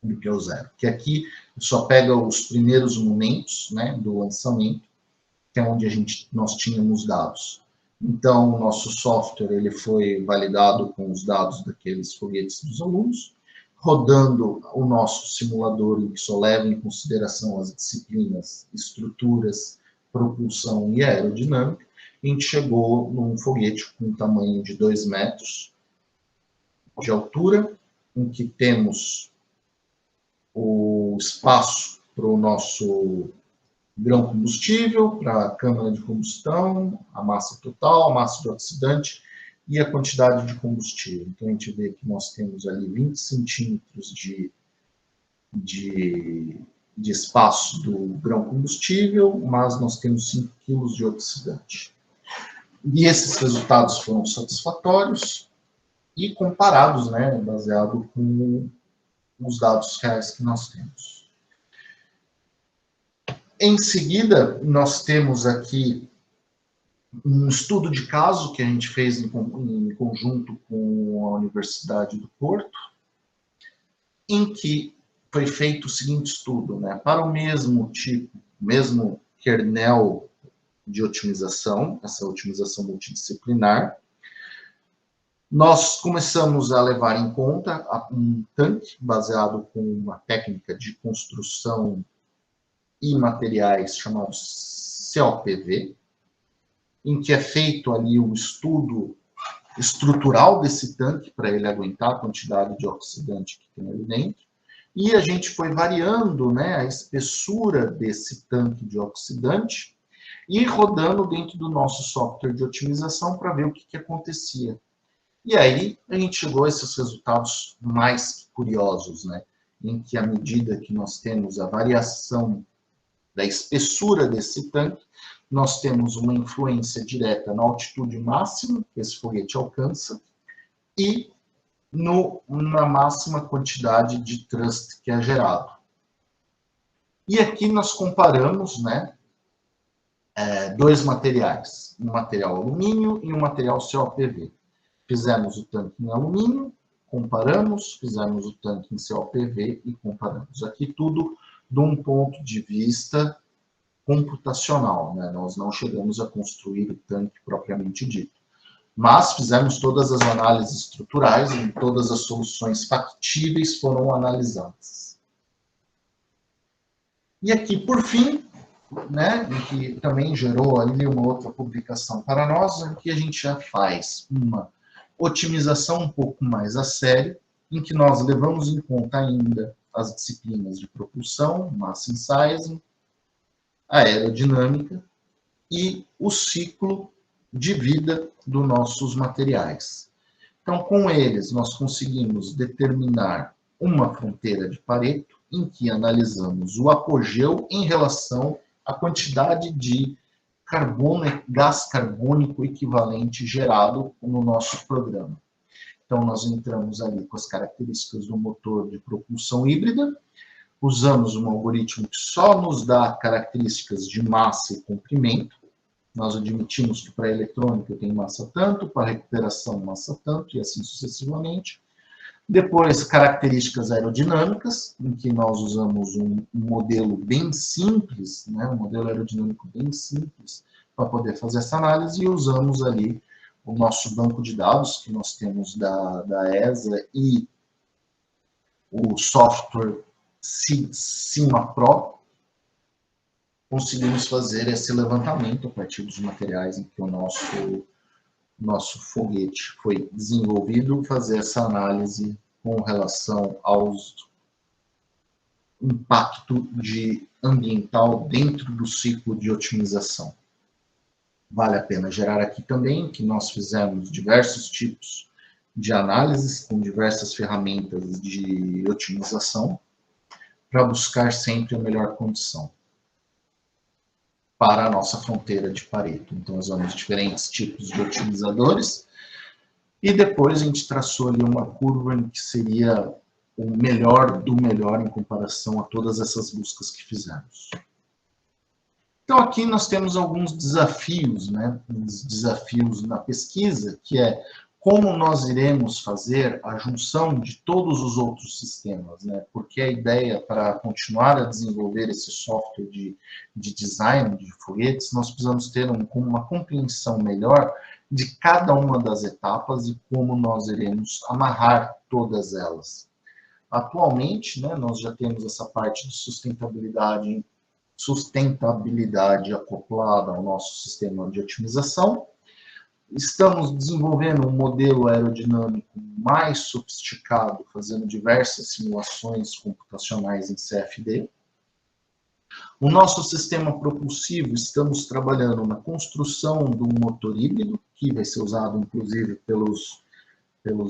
do que o 0. Que aqui só pega os primeiros momentos, né, do lançamento, que é onde nós tínhamos dados. Então, o nosso software ele foi validado com os dados daqueles foguetes dos alunos, rodando o nosso simulador em que só leva em consideração as disciplinas, estruturas, propulsão e aerodinâmica. A gente chegou num foguete com um tamanho de 2 metros de altura, em que temos o espaço para o nosso grão combustível, para a câmara de combustão, a massa total, a massa do oxidante e a quantidade de combustível. Então, a gente vê que nós temos ali 20 centímetros de espaço do grão combustível, mas nós temos 5 quilos de oxidante. E esses resultados foram satisfatórios e comparados, né, baseado com os dados reais que nós temos. Em seguida, nós temos aqui um estudo de caso que a gente fez em conjunto com a Universidade do Porto, em que foi feito o seguinte estudo, né? Para o mesmo tipo, mesmo kernel de otimização, essa otimização multidisciplinar, nós começamos a levar em conta um tanque baseado com uma técnica de construção e materiais chamados COPV, em que é feito ali um estudo estrutural desse tanque para ele aguentar a quantidade de oxidante que tem ali dentro. E a gente foi variando, né, a espessura desse tanque de oxidante e rodando dentro do nosso software de otimização para ver o que acontecia. E aí a gente chegou a esses resultados mais curiosos, né, em que à medida que nós temos a variação da espessura desse tanque, nós temos uma influência direta na altitude máxima que esse foguete alcança e na máxima quantidade de thrust que é gerado. E aqui nós comparamos, né, 2 materiais, um material alumínio e um material COPV. Fizemos o tanque em alumínio, comparamos, fizemos o tanque em COPV e comparamos. Aqui tudo de um ponto de vista computacional, né? Nós não chegamos a construir o tanque propriamente dito. Mas fizemos todas as análises estruturais e todas as soluções factíveis foram analisadas. E aqui, por fim, né, que também gerou ali uma outra publicação para nós, em que a gente já faz uma otimização um pouco mais a sério, em que nós levamos em conta ainda as disciplinas de propulsão, mass and sizing, aerodinâmica e o ciclo de vida dos nossos materiais. Então, com eles, nós conseguimos determinar uma fronteira de Pareto, em que analisamos o apogeu em relação à quantidade de gás carbônico equivalente gerado no nosso programa. Então, nós entramos ali com as características do motor de propulsão híbrida, usamos um algoritmo que só nos dá características de massa e comprimento. Nós admitimos que para a eletrônica tem massa tanto, para a recuperação massa tanto, e assim sucessivamente. Depois, características aerodinâmicas, em que nós usamos um modelo bem simples, né, um modelo aerodinâmico bem simples, para poder fazer essa análise, e usamos ali o nosso banco de dados, que nós temos da ESA, e o software CIMA-PRO, conseguimos fazer esse levantamento a partir dos materiais em que o nosso foguete foi desenvolvido, fazer essa análise com relação aos impacto ambiental dentro do ciclo de otimização. Vale a pena gerar aqui também que nós fizemos diversos tipos de análises com diversas ferramentas de otimização para buscar sempre a melhor condição para a nossa fronteira de Pareto. Então, usamos diferentes tipos de otimizadores e depois a gente traçou ali uma curva em que seria o melhor do melhor em comparação a todas essas buscas que fizemos. Então, aqui nós temos alguns desafios, né? Uns desafios na pesquisa, que é como nós iremos fazer a junção de todos os outros sistemas, né? Porque a ideia para continuar a desenvolver esse software de design de foguetes, nós precisamos ter uma compreensão melhor de cada uma das etapas e como nós iremos amarrar todas elas. Atualmente, né, nós já temos essa parte de sustentabilidade acoplada ao nosso sistema de otimização. Estamos desenvolvendo um modelo aerodinâmico mais sofisticado, fazendo diversas simulações computacionais em CFD. O nosso sistema propulsivo, estamos trabalhando na construção de um motor híbrido, que vai ser usado, inclusive, pelos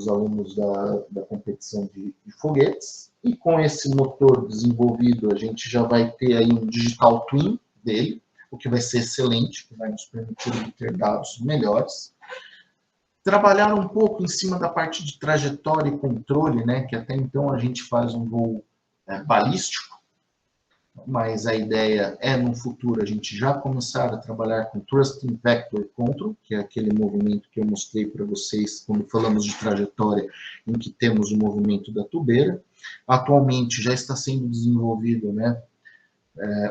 alunos da competição de foguetes. E com esse motor desenvolvido, a gente já vai ter aí um digital twin dele, o que vai ser excelente, que vai nos permitir ter dados melhores. Trabalhar um pouco em cima da parte de trajetória e controle, né, que até então a gente faz um voo balístico, mas a ideia é, no futuro, a gente já começar a trabalhar com Thrusting Vector Control, que é aquele movimento que eu mostrei para vocês quando falamos de trajetória, em que temos o movimento da tubeira. Atualmente já está sendo desenvolvido, né,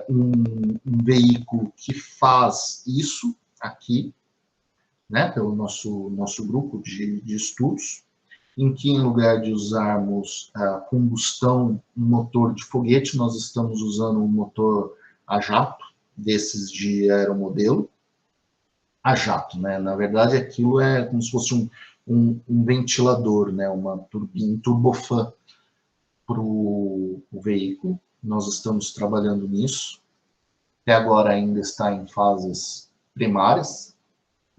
um veículo que faz isso aqui, né, pelo nosso grupo de estudos, em que, em lugar de usarmos a combustão, um motor de foguete, nós estamos usando um motor a jato, desses de aeromodelo, a jato, né? Na verdade, aquilo é como se fosse um ventilador, né? Uma turbina, um turbofan para o veículo. Nós estamos trabalhando nisso. Até agora ainda está em fases primárias.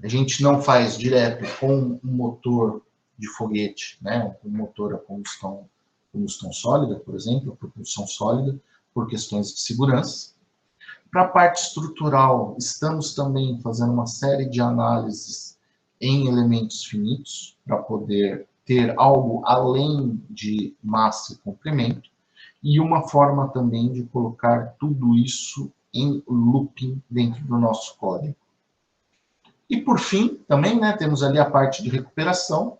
A gente não faz direto com um motor de foguete, né, um motor a combustão sólida, por exemplo, a propulsão sólida, por questões de segurança. Para a parte estrutural, estamos também fazendo uma série de análises em elementos finitos, para poder ter algo além de massa e comprimento, e uma forma também de colocar tudo isso em looping dentro do nosso código. E, por fim, também, né, temos ali a parte de recuperação,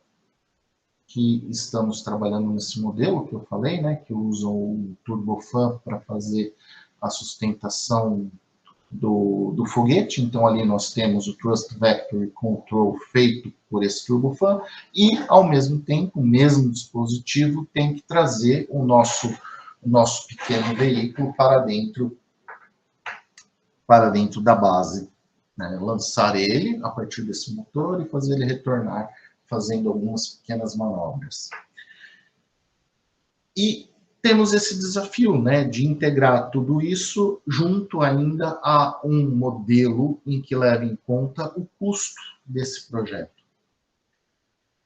que estamos trabalhando nesse modelo que eu falei, né, que usam o turbofan para fazer a sustentação do foguete. Então, ali nós temos o Thrust Vector Control feito por esse turbofan e, ao mesmo tempo, o mesmo dispositivo tem que trazer o nosso pequeno veículo para dentro da base, né, lançar ele a partir desse motor e fazer ele retornar fazendo algumas pequenas manobras. E temos esse desafio, né, de integrar tudo isso junto ainda a um modelo em que leve em conta o custo desse projeto.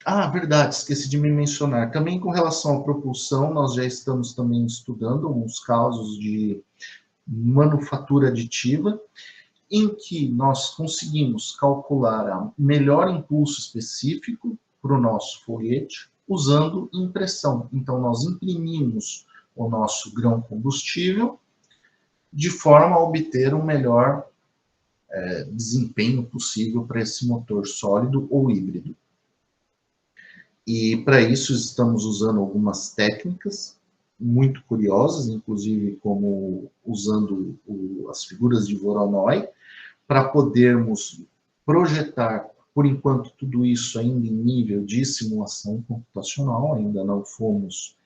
Ah, verdade, esqueci de me mencionar. Também com relação à propulsão, nós já estamos também estudando alguns casos de manufatura aditiva, em que nós conseguimos calcular o melhor impulso específico para o nosso foguete, usando impressão. Então, nós imprimimos o nosso grão combustível de forma a obter o melhor desempenho possível para esse motor sólido ou híbrido. E, para isso, estamos usando algumas técnicas muito curiosas, inclusive como usando as figuras de Voronoi, para podermos projetar, por enquanto, tudo isso ainda em nível de simulação computacional, ainda não fomos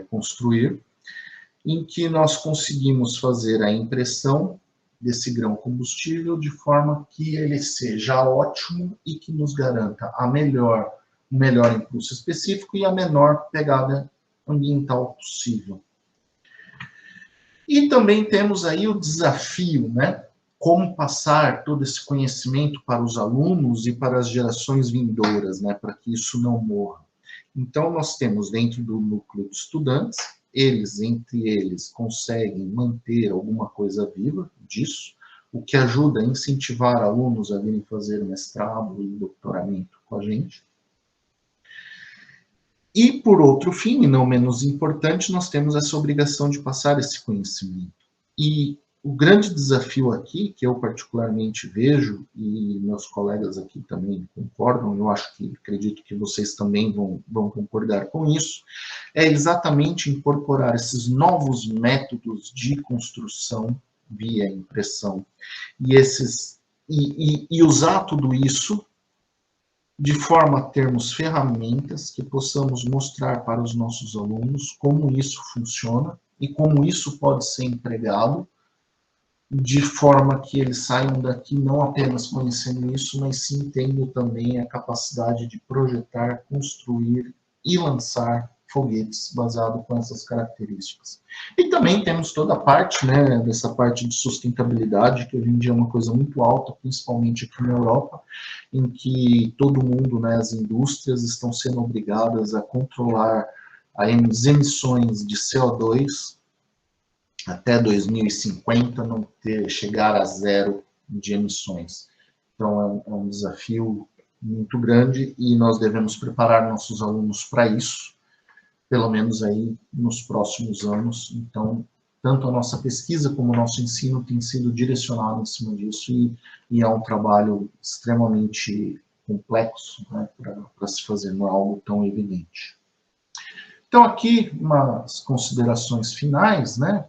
construir, em que nós conseguimos fazer a impressão desse grão combustível de forma que ele seja ótimo e que nos garanta o melhor impulso específico e a menor pegada ambiental possível. E também temos aí o desafio, né? Como passar todo esse conhecimento para os alunos e para as gerações vindouras, né? Para que isso não morra. Então, nós temos dentro do núcleo de estudantes, entre eles, conseguem manter alguma coisa viva disso, o que ajuda a incentivar alunos a virem fazer mestrado e doutoramento com a gente. E, por outro fim, e não menos importante, nós temos essa obrigação de passar esse conhecimento. E o grande desafio aqui, que eu particularmente vejo, e meus colegas aqui também concordam, eu acredito que vocês também vão concordar com isso, é exatamente incorporar esses novos métodos de construção via impressão. E usar tudo isso de forma a termos ferramentas que possamos mostrar para os nossos alunos como isso funciona e como isso pode ser empregado, de forma que eles saiam daqui não apenas conhecendo isso, mas sim tendo também a capacidade de projetar, construir e lançar foguetes baseados com essas características. E também temos toda a parte, né, dessa parte de sustentabilidade, que hoje em dia é uma coisa muito alta, principalmente aqui na Europa, em que todo mundo, né, as indústrias estão sendo obrigadas a controlar as emissões de CO2 até 2050, não chegar a zero de emissões. Então, é um desafio muito grande e nós devemos preparar nossos alunos para isso, pelo menos aí nos próximos anos. Então, tanto a nossa pesquisa como o nosso ensino tem sido direcionado em cima disso e é um trabalho extremamente complexo, né, para se fazer, não é algo tão evidente. Então, aqui, umas considerações finais, né,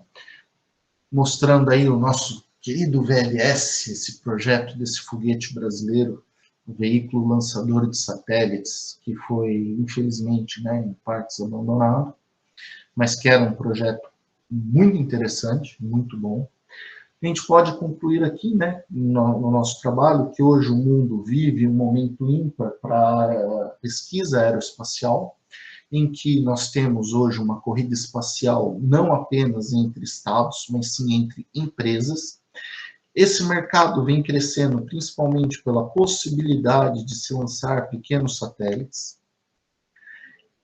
mostrando aí o nosso querido VLS, esse projeto desse foguete brasileiro, o veículo lançador de satélites, que foi, infelizmente, né, em partes abandonado, mas que era um projeto muito interessante, muito bom. A gente pode concluir aqui, né, no nosso trabalho, que hoje o mundo vive um momento ímpar para a pesquisa aeroespacial, em que nós temos hoje uma corrida espacial não apenas entre estados, mas sim entre empresas. Esse mercado vem crescendo principalmente pela possibilidade de se lançar pequenos satélites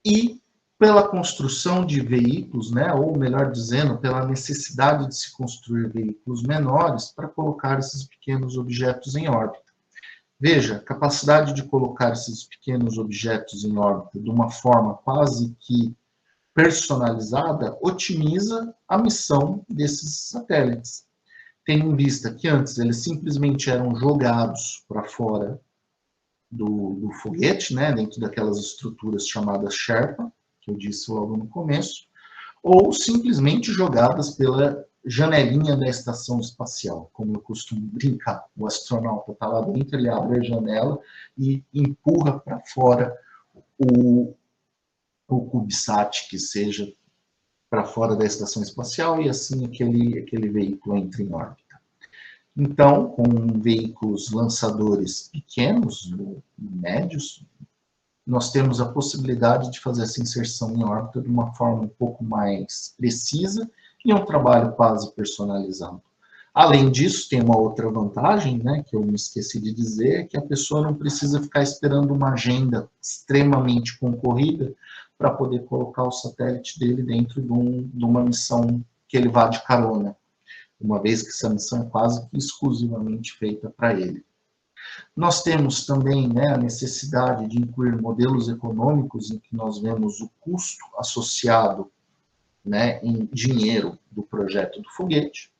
e pela construção de veículos, né, ou melhor dizendo, pela necessidade de se construir veículos menores para colocar esses pequenos objetos em órbita. Veja, a capacidade de colocar esses pequenos objetos em órbita de uma forma quase que personalizada otimiza a missão desses satélites. Tendo em vista que antes eles simplesmente eram jogados para fora do foguete, né, dentro daquelas estruturas chamadas Sherpa, que eu disse logo no começo, ou simplesmente jogadas pela janelinha da estação espacial, como eu costumo brincar. O astronauta está lá dentro, ele abre a janela e empurra para fora o CubeSat, que seja, para fora da estação espacial, e assim aquele veículo entra em órbita. Então, com veículos lançadores pequenos, médios, nós temos a possibilidade de fazer essa inserção em órbita de uma forma um pouco mais precisa e um trabalho quase personalizado. Além disso, tem uma outra vantagem, né, que eu me esqueci de dizer, que a pessoa não precisa ficar esperando uma agenda extremamente concorrida para poder colocar o satélite dele dentro de uma missão que ele vá de carona, uma vez que essa missão é quase que exclusivamente feita para ele. Nós temos também, né, a necessidade de incluir modelos econômicos em que nós vemos o custo associado, né, em dinheiro do projeto do foguete.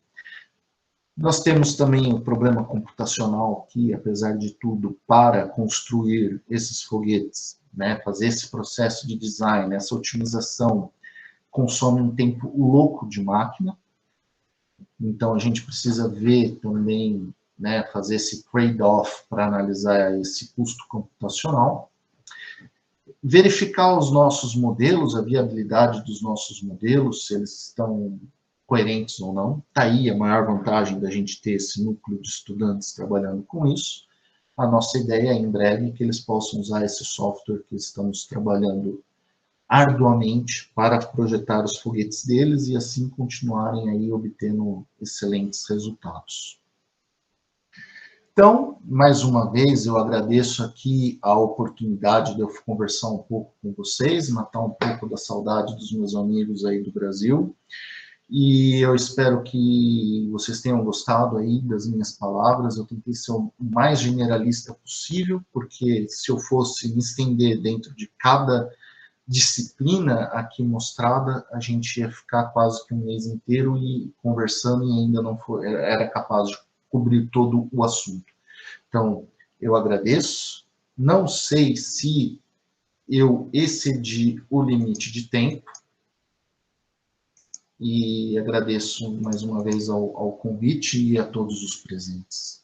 Nós temos também o problema computacional que, apesar de tudo, para construir esses foguetes, né, fazer esse processo de design, essa otimização, consome um tempo louco de máquina. Então, a gente precisa ver também, né, fazer esse trade-off para analisar esse custo computacional. Verificar os nossos modelos, a viabilidade dos nossos modelos, se eles estão coerentes ou não. Está aí a maior vantagem da gente ter esse núcleo de estudantes trabalhando com isso. A nossa ideia é, em breve, que eles possam usar esse software que estamos trabalhando arduamente para projetar os foguetes deles e assim continuarem aí obtendo excelentes resultados. Então, mais uma vez, eu agradeço aqui a oportunidade de eu conversar um pouco com vocês, matar um pouco da saudade dos meus amigos aí do Brasil. E eu espero que vocês tenham gostado aí das minhas palavras. Eu tentei ser o mais generalista possível, porque se eu fosse me estender dentro de cada disciplina aqui mostrada, a gente ia ficar quase que um mês inteiro e conversando e ainda não era capaz de cobrir todo o assunto. Então, eu agradeço. Não sei se eu excedi o limite de tempo, e agradeço mais uma vez ao convite e a todos os presentes.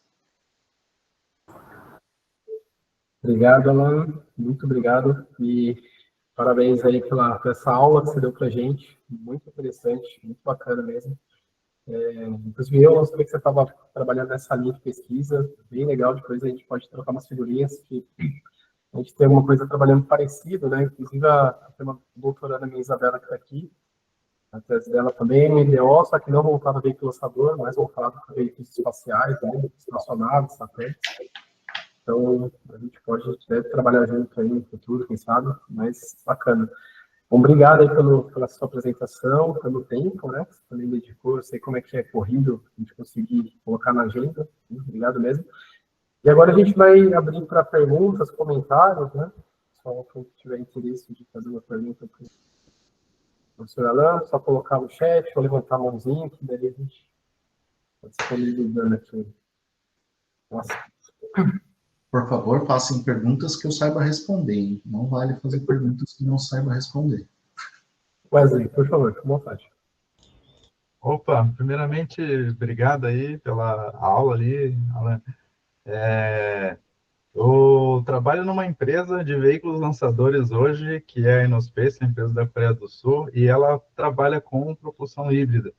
Obrigado, Alan. Muito obrigado. E parabéns aí por essa aula que você deu para a gente. Muito interessante, muito bacana mesmo. Inclusive, eu não sabia que você estava trabalhando nessa linha de pesquisa. Bem legal. Depois a gente pode trocar umas figurinhas, que a gente tem alguma coisa trabalhando parecido, né? Inclusive, tem uma doutoranda minha, Isabela, que está aqui. A tese dela também é MDO, só que não voltada a veículo lançador, mas voltada para veículos espaciais, né, estacionados, satélites. Então, a gente deve trabalhar junto aí no futuro, quem sabe, mas bacana. Bom, obrigado aí pela sua apresentação, pelo tempo, né, que você também dedicou. Eu sei como é que é corrido a gente conseguir colocar na agenda. Obrigado mesmo. E agora a gente vai abrir para perguntas, comentários, né, só quem tiver interesse de fazer uma pergunta para professor Alan, só colocar no chat ou levantar a mãozinha, que daí a gente está disponibilizando aqui. Nossa. Por favor, façam perguntas que eu saiba responder, hein? Não vale fazer perguntas que não saiba responder. Wesley, por favor, com vontade. Opa, primeiramente, obrigado aí pela aula ali, Alan. Eu trabalho numa empresa de veículos lançadores hoje, que é a Innospace, a empresa da Coreia do Sul, e ela trabalha com propulsão híbrida.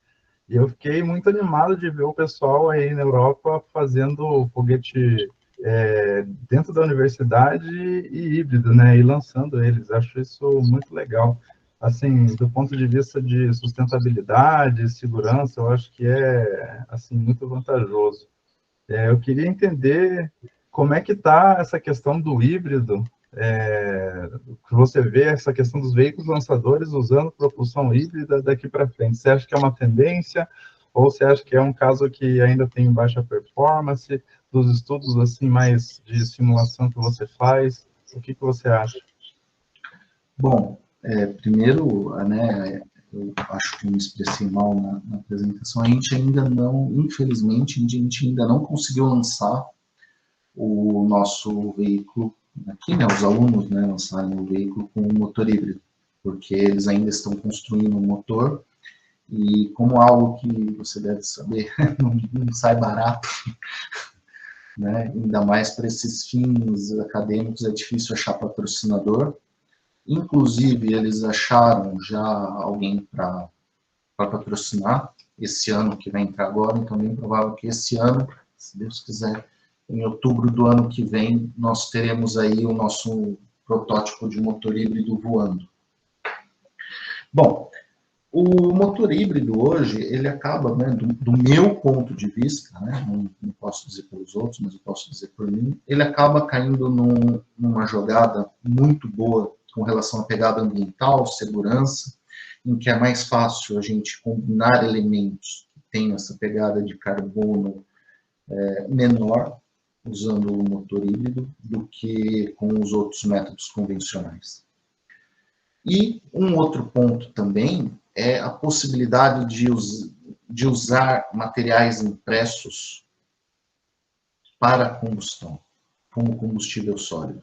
E eu fiquei muito animado de ver o pessoal aí na Europa fazendo foguete dentro da universidade e híbrido, né? E lançando eles. Acho isso muito legal. Assim, do ponto de vista de sustentabilidade, segurança, eu acho que é assim muito vantajoso. Eu queria entender como é que está essa questão do híbrido, que você vê essa questão dos veículos lançadores usando propulsão híbrida daqui para frente. Você acha que é uma tendência ou você acha que é um caso que ainda tem baixa performance? Dos estudos assim mais de simulação que você faz, o que você acha? Bom, primeiro, né, eu acho que eu me expressei mal na apresentação, a gente ainda não, infelizmente, a gente ainda não conseguiu lançar o nosso veículo aqui, né, os alunos, né, lançarem o veículo com motor híbrido, porque eles ainda estão construindo um motor e como algo que você deve saber, não sai barato, né, ainda mais para esses fins acadêmicos é difícil achar patrocinador. Inclusive, eles acharam já alguém para patrocinar esse ano que vai entrar agora, então é bem provável que esse ano, se Deus quiser, em outubro do ano que vem, nós teremos aí o nosso protótipo de motor híbrido voando. Bom, o motor híbrido hoje, ele acaba, né, do meu ponto de vista, né, não posso dizer pelos outros, mas eu posso dizer por mim, ele acaba caindo numa jogada muito boa com relação à pegada ambiental, segurança, em que é mais fácil a gente combinar elementos que tenham essa pegada de carbono menor, usando o motor híbrido, do que com os outros métodos convencionais. E um outro ponto também é a possibilidade de usar materiais impressos para combustão, como combustível sólido.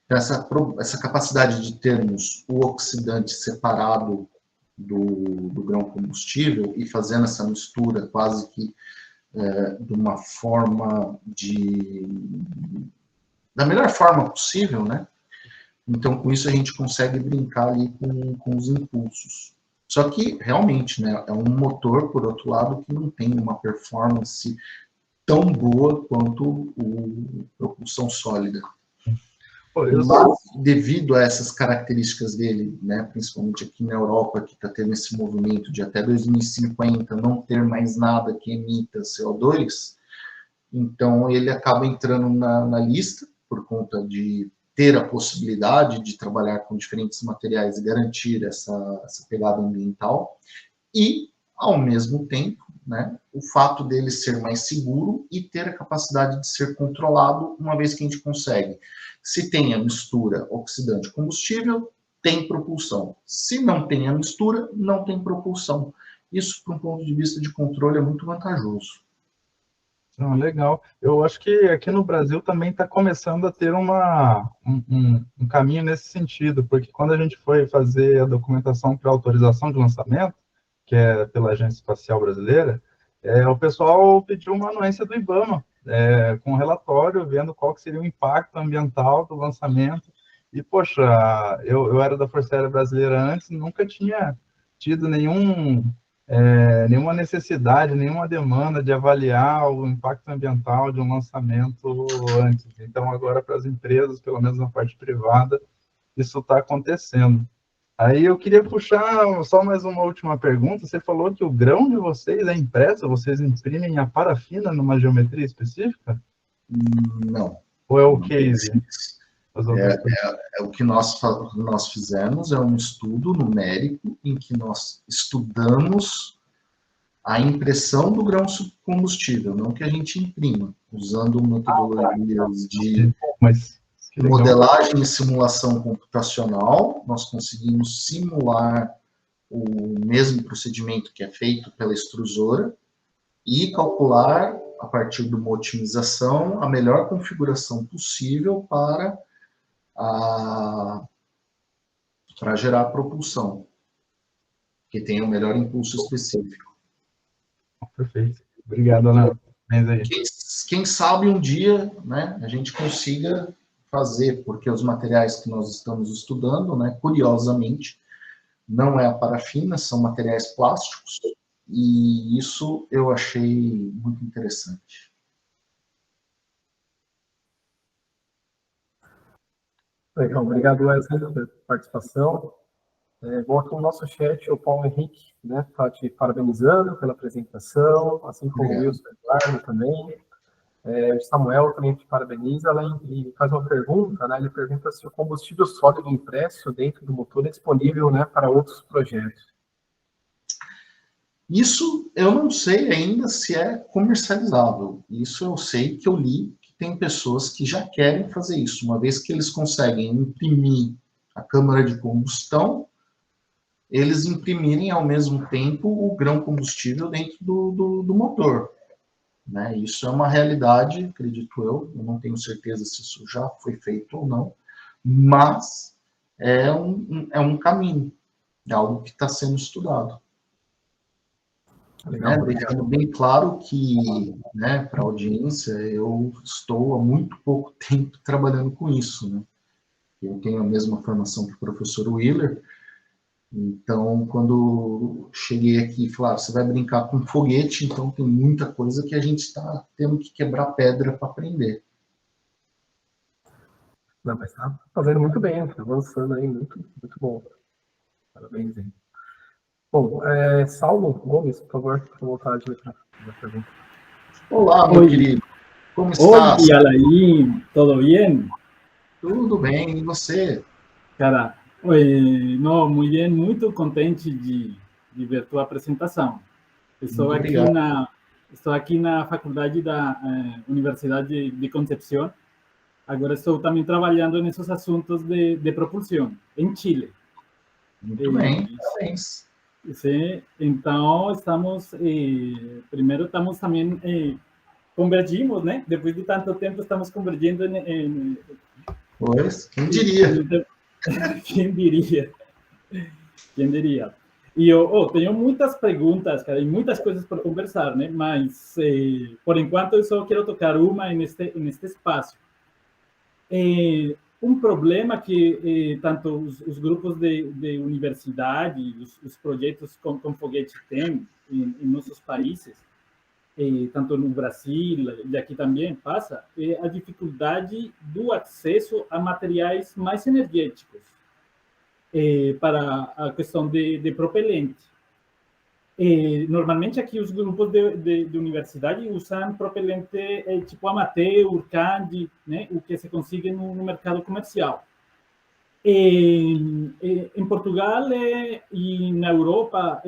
Então, essa capacidade de termos o oxidante separado do grão combustível e fazendo essa mistura quase que de uma forma da melhor forma possível, né? Então, com isso, a gente consegue brincar ali com os impulsos. Só que, realmente, né, é um motor, por outro lado, que não tem uma performance tão boa quanto o propulsão sólida. Mas, devido a essas características dele, né, principalmente aqui na Europa, que está tendo esse movimento de até 2050 não ter mais nada que emita CO2, então ele acaba entrando na lista, por conta de ter a possibilidade de trabalhar com diferentes materiais e garantir essa pegada ambiental, e, ao mesmo tempo, né, o fato dele ser mais seguro e ter a capacidade de ser controlado, uma vez que a gente consegue. Se tem a mistura oxidante-combustível, tem propulsão. Se não tem a mistura, não tem propulsão. Isso, para um ponto de vista de controle, é muito vantajoso. Legal. Eu acho que aqui no Brasil também está começando a ter um caminho nesse sentido, porque quando a gente foi fazer a documentação para autorização de lançamento, que é pela Agência Espacial Brasileira, o pessoal pediu uma anuência do IBAMA, com um relatório, vendo qual que seria o impacto ambiental do lançamento. E, poxa, eu era da Força Aérea Brasileira antes, nunca tinha tido nenhuma necessidade, nenhuma demanda de avaliar o impacto ambiental de um lançamento antes. Então, agora, para as empresas, pelo menos na parte privada, isso está acontecendo. Aí eu queria puxar só mais uma última pergunta. Você falou que o grão de vocês é impresso, vocês imprimem a parafina numa geometria específica? Não. Ou é o case? O que nós fizemos é um estudo numérico em que nós estudamos a impressão do grão combustível, não que a gente imprima, usando metodologias de modelagem e simulação computacional. Nós conseguimos simular o mesmo procedimento que é feito pela extrusora e calcular, a partir de uma otimização, a melhor configuração possível para gerar a propulsão, que tenha o melhor impulso específico. Perfeito. Obrigado, Ana. Quem sabe um dia, né, a gente consiga fazer, porque os materiais que nós estamos estudando, né, curiosamente, não é a parafina, são materiais plásticos, e isso eu achei muito interessante. Legal, obrigado, Wesley, pela participação. Bom, aqui no nosso chat, o Paulo Henrique, né, está te parabenizando pela apresentação, assim como o Wilson Eduardo também. O Samuel também te parabeniza, e faz uma pergunta, né, ele pergunta se o combustível sólido impresso dentro do motor é disponível, né, para outros projetos. Isso eu não sei ainda se é comercializável. Isso eu sei que eu li que tem pessoas que já querem fazer isso, uma vez que eles conseguem imprimir a câmara de combustão, eles imprimirem ao mesmo tempo o grão combustível dentro do motor. Né? Isso é uma realidade, acredito eu não tenho certeza se isso já foi feito ou não, mas é um caminho, é algo que está sendo estudado. Legal, deixando bem claro que, né, para a audiência, eu estou há muito pouco tempo trabalhando com isso. Né? Eu tenho a mesma formação que o professor Wheeler, então, quando cheguei aqui e falaram, você vai brincar com foguete, então tem muita coisa que a gente está tendo que quebrar pedra para aprender. Não, mas está fazendo muito bem, está avançando aí, muito, muito bom. Parabéns aí. Bom, Saulo Gomes, por favor, fique à vontade para a pergunta. Olá, meu querido. Como está? Oi, Alain, tudo bem? Tudo bem, e você? Cara, não, muito bem, muito contente de ver tua apresentação. Estou aqui na faculdade da Universidade de Concepción. Agora estou também trabalhando nesses assuntos de propulsão em Chile. Muito bem, parabéns. Sim, então primeiro estamos também convergimos, né? Depois de tanto tempo estamos convergindo em Pois, quem diria? Quem diria? Quem diria? E eu tenho muitas perguntas, cara, e muitas coisas para conversar, né? Mas por enquanto eu só quero tocar uma neste espaço. um problema que tanto os grupos de universidade, os projetos com foguete têm em nossos países, tanto no Brasil e aqui também passa, é a dificuldade do acesso a materiais mais energéticos para a questão de propelente. Normalmente aqui os grupos de universidade usam propelente tipo Amateur, Urcandi, né, o que se consegue no mercado comercial. Em Portugal e na Europa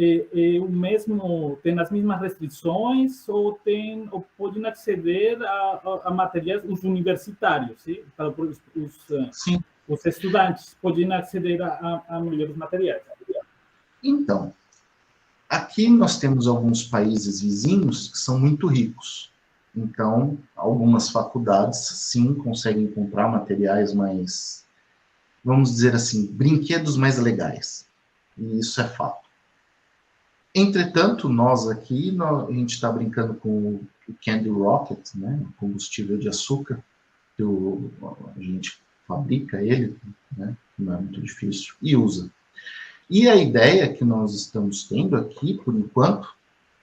o mesmo, tem as mesmas restrições ou podem acceder a materiais, os universitários, sim? Para os estudantes podem acceder a melhores materiais. Então, aqui nós temos alguns países vizinhos que são muito ricos. Então, algumas faculdades, sim, conseguem comprar materiais mais, vamos dizer assim, brinquedos mais legais. E isso é fato. Entretanto, nós aqui, a gente está brincando com o Candy Rocket, né, combustível de açúcar, que a gente fabrica ele, né, não é muito difícil, e usa. E a ideia que nós estamos tendo aqui, por enquanto,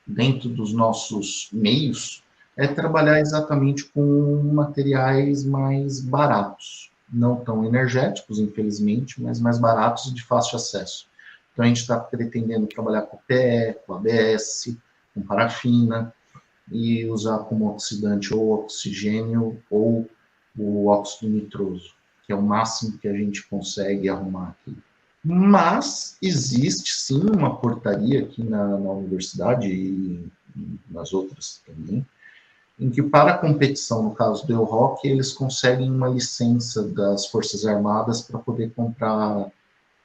dentro dos nossos meios, é trabalhar exatamente com materiais mais baratos. Não tão energéticos, infelizmente, mas mais baratos e de fácil acesso. Então, a gente está pretendendo trabalhar com PE, com ABS, com parafina, e usar como oxidante ou oxigênio ou o óxido nitroso, que é o máximo que a gente consegue arrumar aqui. Mas existe, sim, uma portaria aqui na universidade e nas outras também, em que para a competição, no caso do EUROC, eles conseguem uma licença das Forças Armadas para poder comprar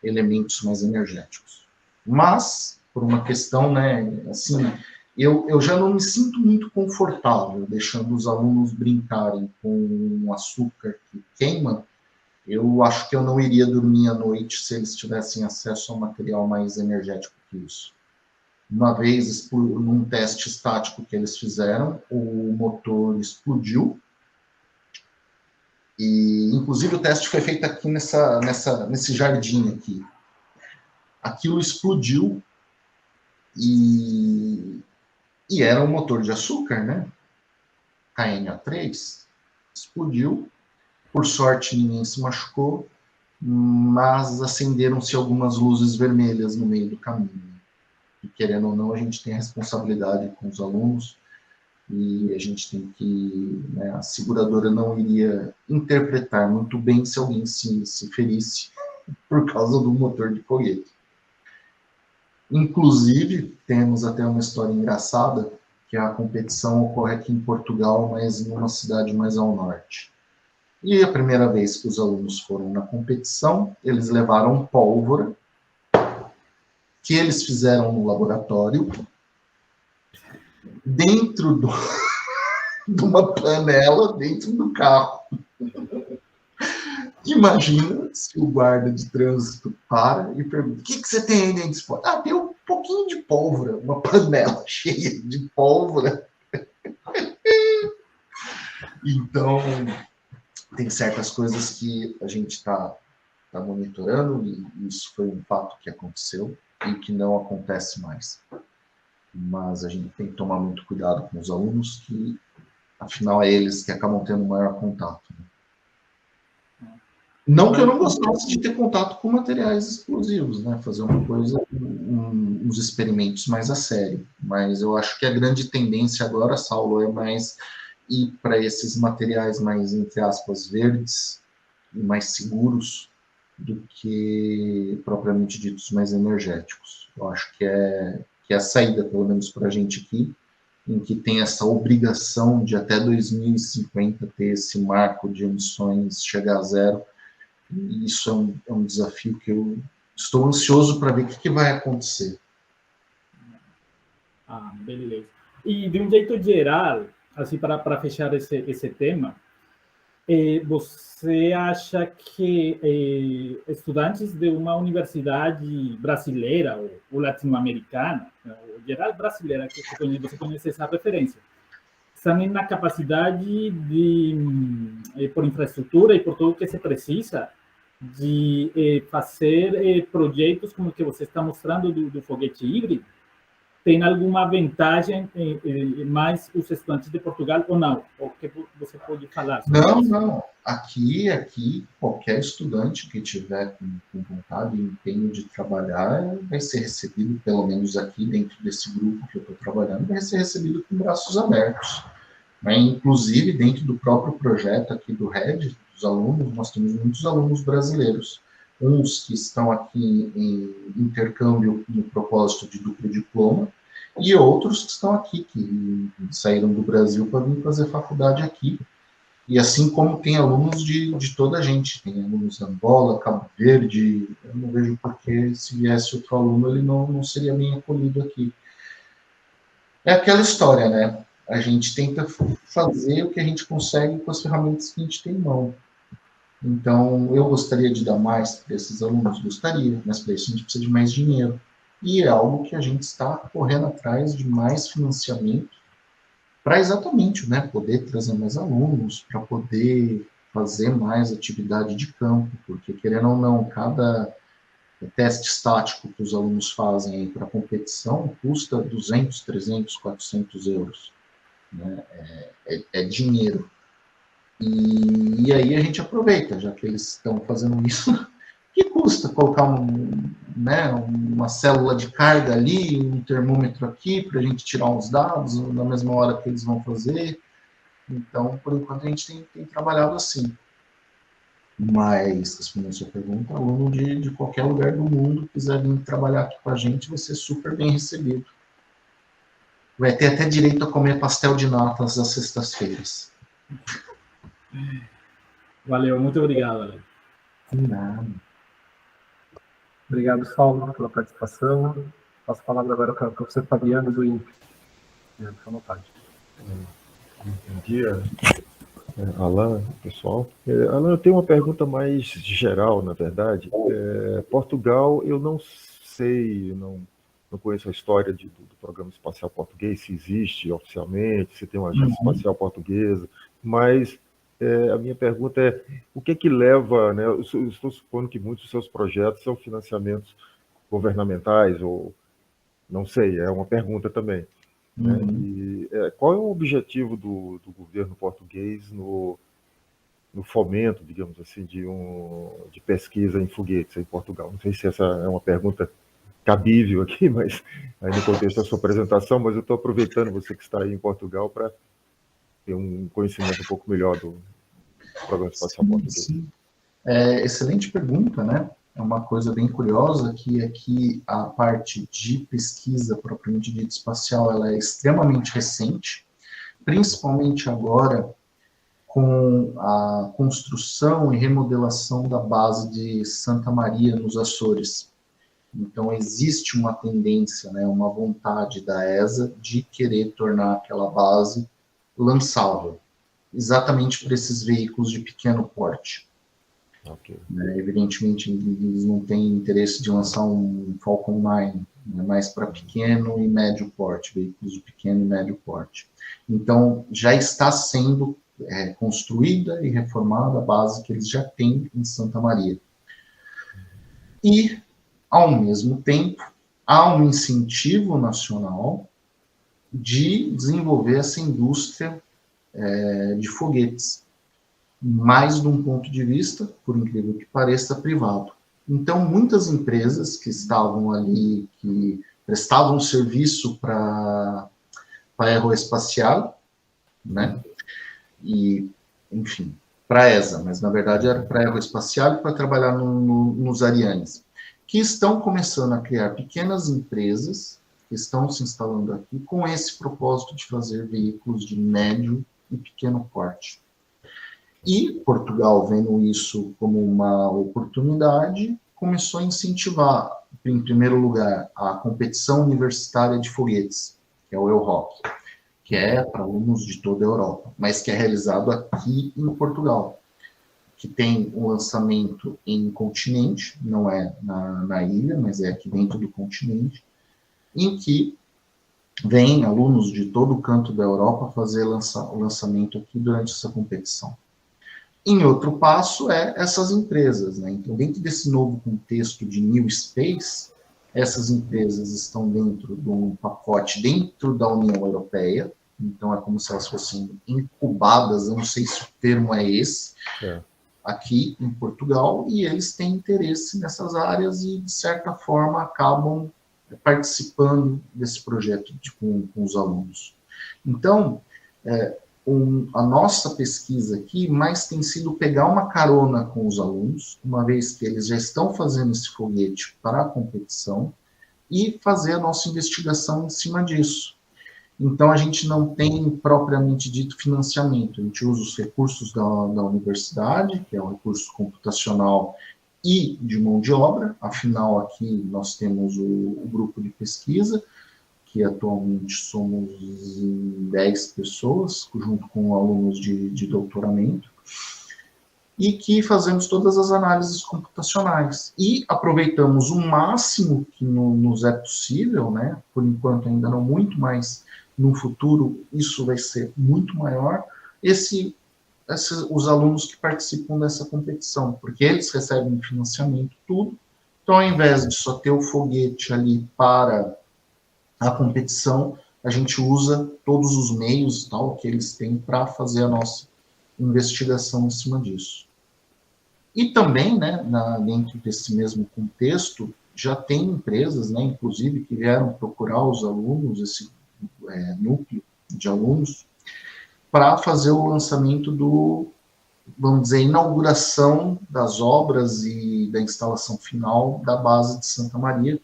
elementos mais energéticos. Mas, por uma questão, né, assim, eu já não me sinto muito confortável deixando os alunos brincarem com um açúcar que queima. Eu acho que eu não iria dormir à noite se eles tivessem acesso a um material mais energético que isso. Uma vez, num teste estático que eles fizeram, o motor explodiu. E, inclusive, o teste foi feito aqui nesse jardim aqui. Aquilo explodiu e era um motor de açúcar, né? KNO3. Explodiu. Por sorte, ninguém se machucou, mas acenderam-se algumas luzes vermelhas no meio do caminho. E, querendo ou não, a gente tem a responsabilidade com os alunos e a gente tem que, né, a seguradora não iria interpretar muito bem se alguém se ferisse por causa do motor de foguete. Inclusive, temos até uma história engraçada, que a competição ocorre aqui em Portugal, mas em uma cidade mais ao norte. E a primeira vez que os alunos foram na competição, eles levaram pólvora, que eles fizeram no laboratório, dentro de uma panela, dentro do carro. Imagina se o guarda de trânsito para e pergunta: o que você tem aí dentro desse? Ah, tem um pouquinho de pólvora, uma panela cheia de pólvora. Então, tem certas coisas que a gente está monitorando, e isso foi um fato que aconteceu e que não acontece mais. Mas a gente tem que tomar muito cuidado com os alunos, que, afinal, é eles que acabam tendo o maior contato. Não que eu não gostasse de ter contato com materiais explosivos, né? Fazer uma coisa, uns experimentos mais a sério. Mas eu acho que a grande tendência agora, Saulo, é mais ir para esses materiais mais, entre aspas, verdes e mais seguros do que propriamente ditos mais energéticos. Eu acho que é a saída, pelo menos para a gente aqui, em que tem essa obrigação de até 2050 ter esse marco de emissões chegar a zero. E isso é um desafio que eu estou ansioso para ver o que vai acontecer. Ah, beleza. E de um jeito geral, assim, para fechar esse tema, você acha que estudantes de uma universidade brasileira ou latino-americana, ou geral brasileira, que você conhece essa referência, estão na capacidade de, por infraestrutura e por tudo que se precisa, de fazer projetos como o que você está mostrando do foguete híbrido? Tem alguma vantagem mais os estudantes de Portugal ou não? O que você pode falar sobre Não, isso? não. Aqui, qualquer estudante que tiver com vontade e empenho de trabalhar vai ser recebido, pelo menos aqui dentro desse grupo que eu estou trabalhando, vai ser recebido com braços abertos. Né? Inclusive, dentro do próprio projeto aqui do RED, dos alunos, nós temos muitos alunos brasileiros. Uns que estão aqui em intercâmbio no propósito de duplo diploma, e outros que estão aqui, que saíram do Brasil para vir fazer faculdade aqui. E assim como tem alunos de toda a gente, tem alunos de Angola, Cabo Verde, eu não vejo por que se viesse outro aluno ele não seria bem acolhido aqui. É aquela história, né? A gente tenta fazer o que a gente consegue com as ferramentas que a gente tem em mão. Então, eu gostaria de dar mais para esses alunos, gostaria, mas para isso a gente precisa de mais dinheiro. E é algo que a gente está correndo atrás de mais financiamento para exatamente, né, poder trazer mais alunos, para poder fazer mais atividade de campo, porque, querendo ou não, cada teste estático que os alunos fazem para competição custa 200, 300, 400 euros. Né? É dinheiro. E aí a gente aproveita, já que eles estão fazendo isso, que custa colocar uma célula de carga ali, um termômetro aqui, para a gente tirar uns dados na mesma hora que eles vão fazer. Então, por enquanto, a gente tem trabalhado assim. Mas, respondendo a sua pergunta, aluno de qualquer lugar do mundo que quiser vir trabalhar aqui com a gente, vai ser super bem recebido. Vai ter até direito a comer pastel de natas às sextas-feiras. Valeu, muito obrigado, Alex. De nada. Obrigado, Saulo, pela participação. Passo a palavra agora para o professor Fabiano do INPE. Fica à vontade. Bom dia, Alan, pessoal. Alan, eu tenho uma pergunta mais geral, na verdade. Portugal, eu não sei, não conheço a história do Programa Espacial Português, se existe oficialmente, se tem uma agência espacial portuguesa, mas a minha pergunta é, o que leva, né, eu estou supondo que muitos dos seus projetos são financiamentos governamentais, ou não sei, é uma pergunta também. Né? E qual é o objetivo do governo português no fomento, digamos assim, de pesquisa em foguetes em Portugal? Não sei se essa é uma pergunta cabível aqui, mas aí no contexto da sua apresentação, mas eu estou aproveitando você que está aí em Portugal para ter um conhecimento um pouco melhor do Programa Espacial Português. Sim. Excelente pergunta, né? É uma coisa bem curiosa que aqui a parte de pesquisa propriamente dita espacial ela é extremamente recente, principalmente agora com a construção e remodelação da base de Santa Maria nos Açores. Então existe uma tendência, né, uma vontade da ESA de querer tornar aquela base lançável, exatamente para esses veículos de pequeno porte. Okay. Evidentemente, eles não têm interesse de lançar um Falcon 9, né, mais para pequeno e médio porte, veículos de pequeno e médio porte. Então, já está sendo construída e reformada a base que eles já têm em Santa Maria. E, ao mesmo tempo, há um incentivo nacional de desenvolver essa indústria de foguetes, mais de um ponto de vista, por incrível que pareça, privado. Então, muitas empresas que estavam ali, que prestavam serviço para a aeroespacial, né? E, enfim, para a ESA, mas na verdade era para a aeroespacial e para trabalhar nos Arianes, que estão começando a criar pequenas empresas que estão se instalando aqui com esse propósito de fazer veículos de médio e pequeno porte. E Portugal, vendo isso como uma oportunidade, começou a incentivar, em primeiro lugar, a competição universitária de foguetes, que é o EUROC, que é para alunos de toda a Europa, mas que é realizado aqui em Portugal, que tem um lançamento em continente, não é na ilha, mas é aqui dentro do continente, em que vêm alunos de todo o canto da Europa fazer o lançamento aqui durante essa competição. Em outro passo é essas empresas, né? Então, dentro desse novo contexto de New Space, essas empresas estão dentro de um pacote dentro da União Europeia, então é como se elas fossem incubadas, eu não sei se o termo é esse, aqui em Portugal, e eles têm interesse nessas áreas e, de certa forma, acabam participando desse projeto com os alunos. Então, a nossa pesquisa aqui mais tem sido pegar uma carona com os alunos, uma vez que eles já estão fazendo esse foguete para a competição, e fazer a nossa investigação em cima disso. Então, a gente não tem propriamente dito financiamento, a gente usa os recursos da universidade, que é um recurso computacional e de mão de obra, afinal, aqui nós temos o grupo de pesquisa, que atualmente somos 10 pessoas, junto com alunos de doutoramento, e que fazemos todas as análises computacionais. E aproveitamos o máximo que nos é possível, né? Por enquanto ainda não muito, mas no futuro isso vai ser muito maior, os alunos que participam dessa competição, porque eles recebem financiamento, tudo. Então, ao invés de só ter o foguete ali para a competição, a gente usa todos os meios tal, que eles têm para fazer a nossa investigação em cima disso. E também, né, dentro desse mesmo contexto, já tem empresas, né, inclusive, que vieram procurar os alunos, esse núcleo de alunos, para fazer o lançamento vamos dizer, inauguração das obras e da instalação final da base de Santa Maria,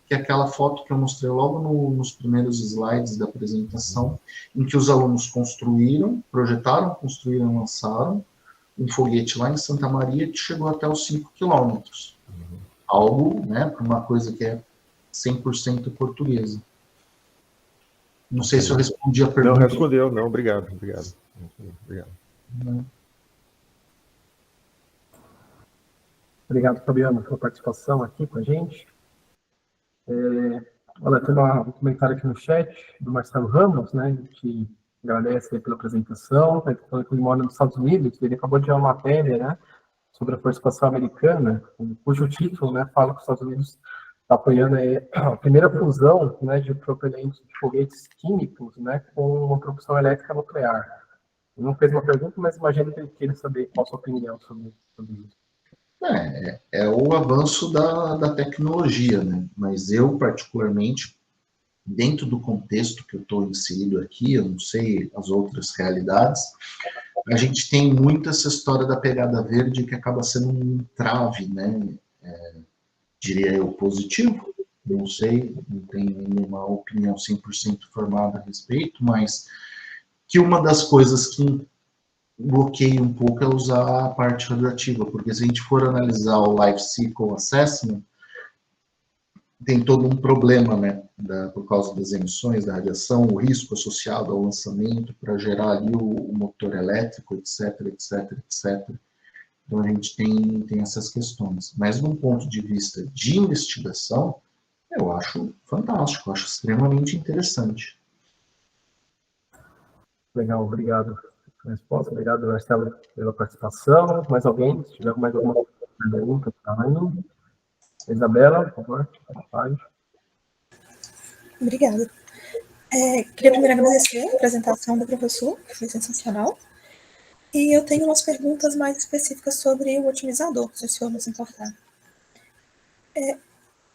que é aquela foto que eu mostrei logo nos primeiros slides da apresentação, em que os alunos projetaram, construíram e lançaram um foguete lá em Santa Maria que chegou até os 5 quilômetros. Algo, né, para uma coisa que é 100% portuguesa. Não sei se eu respondi a pergunta. Não, respondeu, não, obrigado. Obrigado, Fabiano, pela participação aqui com a gente. Olha, tem um comentário aqui no chat do Marcelo Ramos, né, que agradece pela apresentação, ele falou que ele mora nos Estados Unidos, ele acabou de dar uma matéria, né, sobre a Força Espacial Americana, cujo título, né, fala que os Estados Unidos está apoiando a primeira fusão, né, de propelentes de foguetes químicos, né, com uma propulsão elétrica nuclear. Ele não fez uma pergunta, mas imagino que ele queira saber qual a sua opinião sobre isso. É o avanço da tecnologia, né? Mas eu, particularmente, dentro do contexto que eu estou inserido aqui, eu não sei as outras realidades, a gente tem muito essa história da pegada verde que acaba sendo um entrave, né? Diria eu, positivo, não sei, não tenho nenhuma opinião 100% formada a respeito, mas que uma das coisas que bloqueia um pouco é usar a parte radioativa, porque se a gente for analisar o Life Cycle Assessment, tem todo um problema, né, por causa das emissões da radiação, o risco associado ao lançamento para gerar ali o motor elétrico, etc. Então a gente tem essas questões. Mas de um ponto de vista de investigação, eu acho fantástico, eu acho extremamente interessante. Legal, obrigado pela resposta, obrigado, Marcelo, pela participação. Mais alguém? Se tiver mais alguma pergunta, Isabela, por favor, Obrigada. Queria primeiro agradecer a apresentação do professor, que foi sensacional. E eu tenho umas perguntas mais específicas sobre o otimizador, se o senhor não se importar.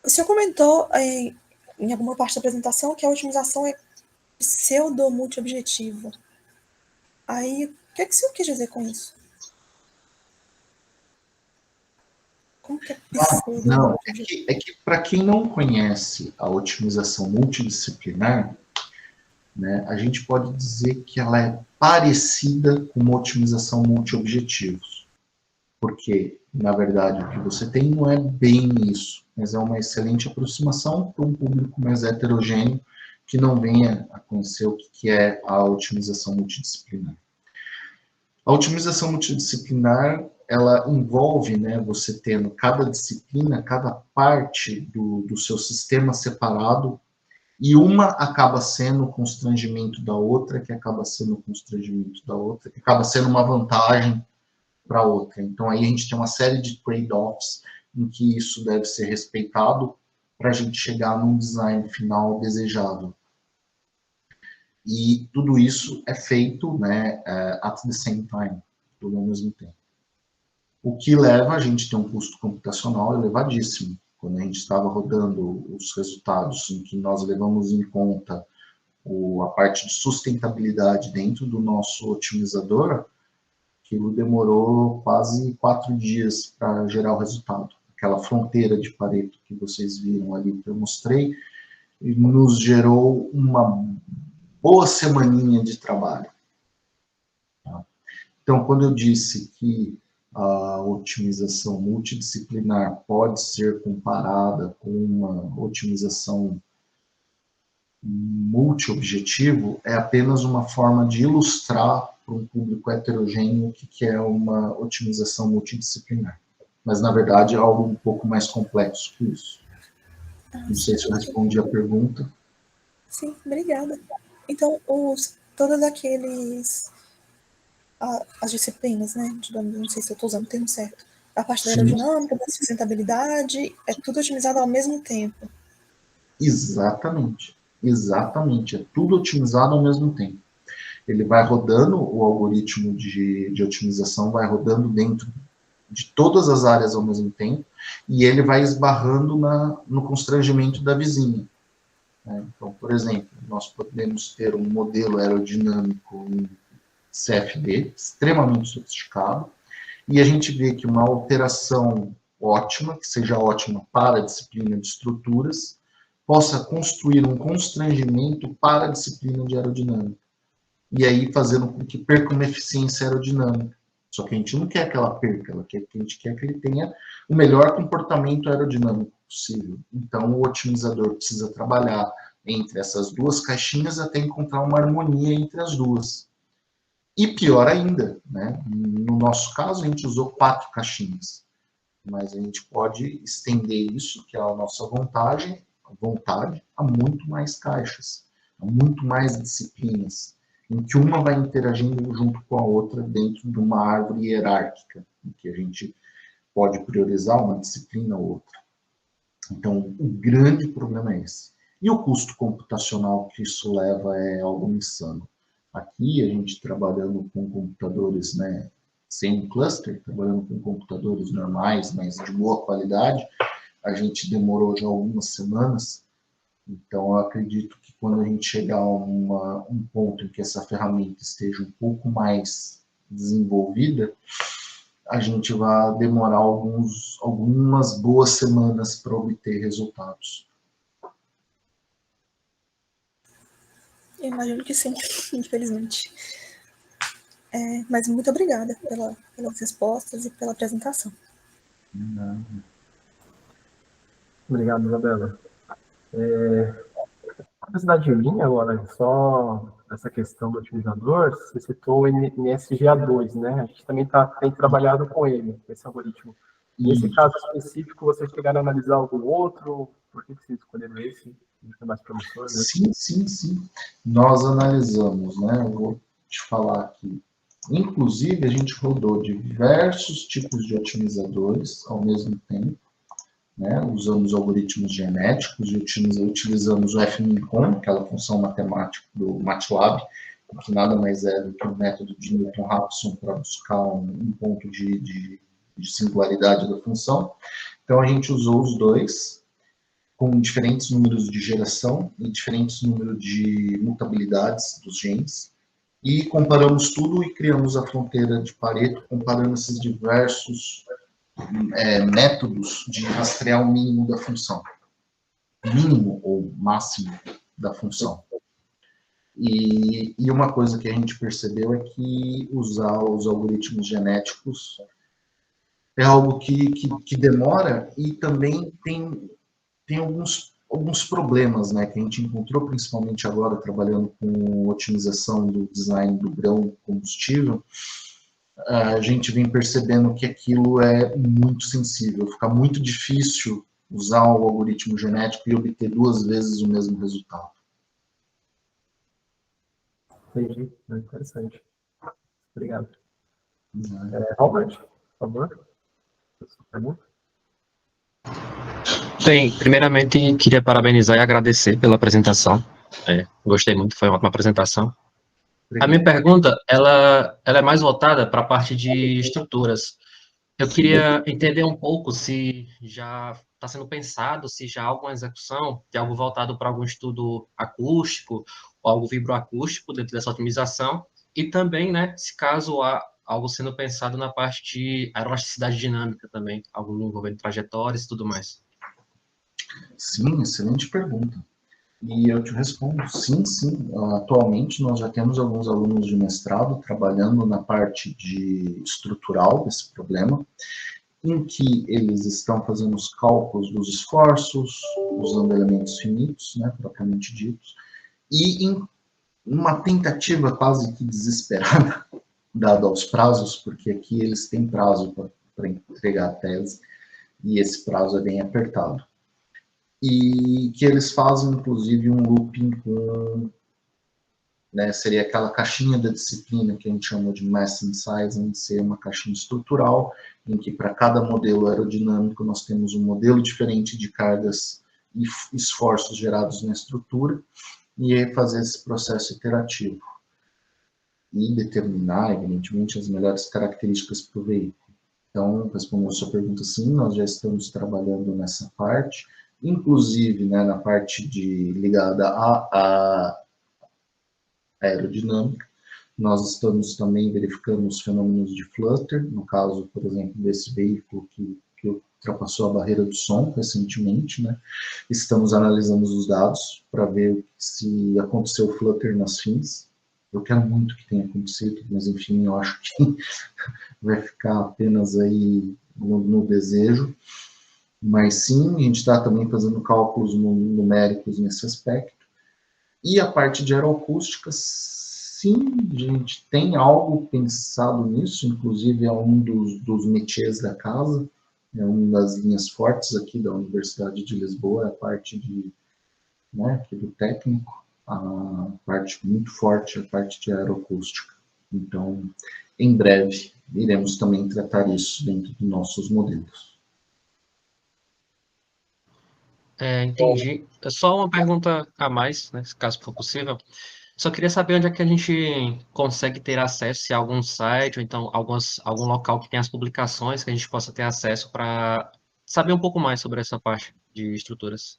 O senhor comentou em alguma parte da apresentação que a otimização é pseudo-multiobjetiva. Aí, o que o senhor quis dizer com isso? Como que é pseudo-multiobjetiva? Não, é que para quem não conhece a otimização multidisciplinar, né, a gente pode dizer que ela é parecida com uma otimização multiobjetivos. Porque, na verdade, o que você tem não é bem isso, mas é uma excelente aproximação para um público mais heterogêneo que não venha a conhecer o que é a otimização multidisciplinar. A otimização multidisciplinar, ela envolve, né, você tendo cada disciplina, cada parte do seu sistema separado, E uma acaba sendo o constrangimento da outra, que acaba sendo o constrangimento da outra, que acaba sendo uma vantagem para a outra. Então, aí a gente tem uma série de trade-offs em que isso deve ser respeitado para a gente chegar num design final desejável. E tudo isso é feito, né, at the same time, tudo ao mesmo tempo. O que leva a gente a ter um custo computacional elevadíssimo. Quando a gente estava rodando os resultados em que nós levamos em conta a parte de sustentabilidade dentro do nosso otimizador, aquilo demorou quase 4 dias para gerar o resultado. Aquela fronteira de Pareto que vocês viram ali, que eu mostrei, nos gerou uma boa semaninha de trabalho. Então, quando eu disse que a otimização multidisciplinar pode ser comparada com uma otimização multi-objetivo, é apenas uma forma de ilustrar para um público heterogêneo o que é uma otimização multidisciplinar. Mas, na verdade, é algo um pouco mais complexo que isso. Não sei se eu respondi a pergunta. Sim, obrigada. Então, todos aqueles... as disciplinas, né? Não sei se eu estou usando o termo certo. A parte da aerodinâmica, da sustentabilidade, é tudo otimizado ao mesmo tempo. Exatamente. Exatamente. É tudo otimizado ao mesmo tempo. Ele vai rodando, o algoritmo de otimização vai rodando dentro de todas as áreas ao mesmo tempo, e ele vai esbarrando no constrangimento da vizinha. Então, por exemplo, nós podemos ter um modelo aerodinâmico em CFD, extremamente sofisticado, e a gente vê que uma alteração ótima, que seja ótima para a disciplina de estruturas, possa construir um constrangimento para a disciplina de aerodinâmica. E aí fazendo com que perca uma eficiência aerodinâmica. Só que a gente não quer que ela perca, a gente quer que ele tenha o melhor comportamento aerodinâmico possível. Então, o otimizador precisa trabalhar entre essas duas caixinhas até encontrar uma harmonia entre as duas. E pior ainda, né? No nosso caso, a gente usou 4 caixinhas. Mas a gente pode estender isso, que é a nossa vontade, a muito mais caixas, a muito mais disciplinas, em que uma vai interagindo junto com a outra dentro de uma árvore hierárquica, em que a gente pode priorizar uma disciplina ou outra. Então, o grande problema é esse. E o custo computacional que isso leva é algo insano. Aqui, a gente trabalhando com computadores, né, sem um cluster, trabalhando com computadores normais, mas de boa qualidade, a gente demorou já algumas semanas. Então, eu acredito que quando a gente chegar a um ponto em que essa ferramenta esteja um pouco mais desenvolvida, a gente vai demorar algumas boas semanas para obter resultados. Eu imagino que sim, infelizmente. Mas muito obrigada pelas respostas e pela apresentação. Obrigado, Isabela. Curiosidade minha agora, só essa questão do otimizador, você citou o NSGA2, né? A gente também tem trabalhado com ele, esse algoritmo. Nesse caso específico, vocês chegaram a analisar algum outro? Por que vocês escolheram esse? É mais promissor, né? Sim. Nós analisamos, né? Eu vou te falar aqui. Inclusive, a gente rodou diversos tipos de otimizadores ao mesmo tempo, né? Usamos algoritmos genéticos e utilizamos o fmin.com, aquela função matemática do MATLAB, que nada mais é do que um método de Newton-Raphson para buscar um ponto de singularidade da função. Então, a gente usou os dois, com diferentes números de geração e diferentes números de mutabilidades dos genes, e comparamos tudo e criamos a fronteira de Pareto, comparando esses diversos métodos de rastrear o mínimo da função. Mínimo ou máximo da função. E uma coisa que a gente percebeu é que usar os algoritmos genéticos é algo que demora e também tem alguns problemas, né, que a gente encontrou principalmente agora trabalhando com otimização do design do grão combustível. A gente vem percebendo que aquilo é muito sensível, fica muito difícil usar o algoritmo genético e obter 2 vezes o mesmo resultado. Entendi. Interessante. Obrigado. Robert, por favor. Pergunta? Bem, primeiramente, queria parabenizar e agradecer pela apresentação. Gostei muito, foi uma ótima apresentação. A minha pergunta, ela é mais voltada para a parte de estruturas. Eu queria entender um pouco se já está sendo pensado, se já há alguma execução de algo voltado para algum estudo acústico ou algo vibroacústico dentro dessa otimização, e também, né, se caso há algo sendo pensado na parte de aeroelasticidade dinâmica também, algo envolvendo trajetórias e tudo mais. Sim, excelente pergunta. E eu te respondo, sim. Atualmente nós já temos alguns alunos de mestrado trabalhando na parte de estrutural desse problema, em que eles estão fazendo os cálculos dos esforços, usando elementos finitos, né, propriamente ditos, e em uma tentativa quase que desesperada, dado aos prazos, porque aqui eles têm prazo para entregar a tese, e esse prazo é bem apertado. E que eles fazem, inclusive, um looping com, né, seria aquela caixinha da disciplina que a gente chamou de mass sizing, ser uma caixinha estrutural, em que para cada modelo aerodinâmico nós temos um modelo diferente de cargas e esforços gerados na estrutura, e aí fazer esse processo iterativo. E determinar, evidentemente, as melhores características para o veículo. Então, respondendo a sua pergunta, sim, nós já estamos trabalhando nessa parte, inclusive, né, na parte ligada à aerodinâmica. Nós estamos também verificando os fenômenos de flutter, no caso, por exemplo, desse veículo que ultrapassou a barreira do som recentemente, né? Estamos analisando os dados para ver se aconteceu flutter nas fins. Eu quero muito que tenha acontecido, mas enfim, eu acho que vai ficar apenas aí no desejo. Mas sim, a gente está também fazendo cálculos numéricos nesse aspecto. E a parte de aeroacústica, sim, a gente tem algo pensado nisso, inclusive é um dos métiers da casa, é uma das linhas fortes aqui da Universidade de Lisboa, é a parte né, aqui do técnico, a parte muito forte, a parte de aeroacústica. Então, em breve, iremos também tratar isso dentro dos nossos modelos. Entendi. Só uma pergunta a mais, né, caso for possível. Só queria saber onde é que a gente consegue ter acesso, se há algum site, ou então algum local que tenha as publicações que a gente possa ter acesso para saber um pouco mais sobre essa parte de estruturas.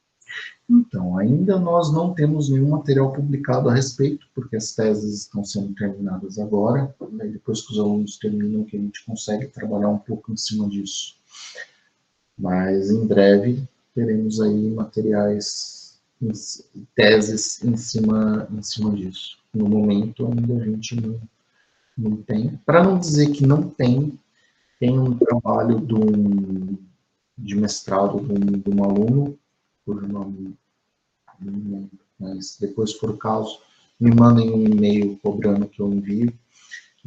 Então, ainda nós não temos nenhum material publicado a respeito, porque as teses estão sendo terminadas agora, né, depois que os alunos terminam, que a gente consegue trabalhar um pouco em cima disso. Mas, em breve, teremos aí materiais, teses em cima disso. No momento, ainda a gente não tem. Para não dizer que não tem um trabalho de mestrado de um aluno, por nome, mas depois, se for o caso, me mandem um e-mail cobrando que eu envio,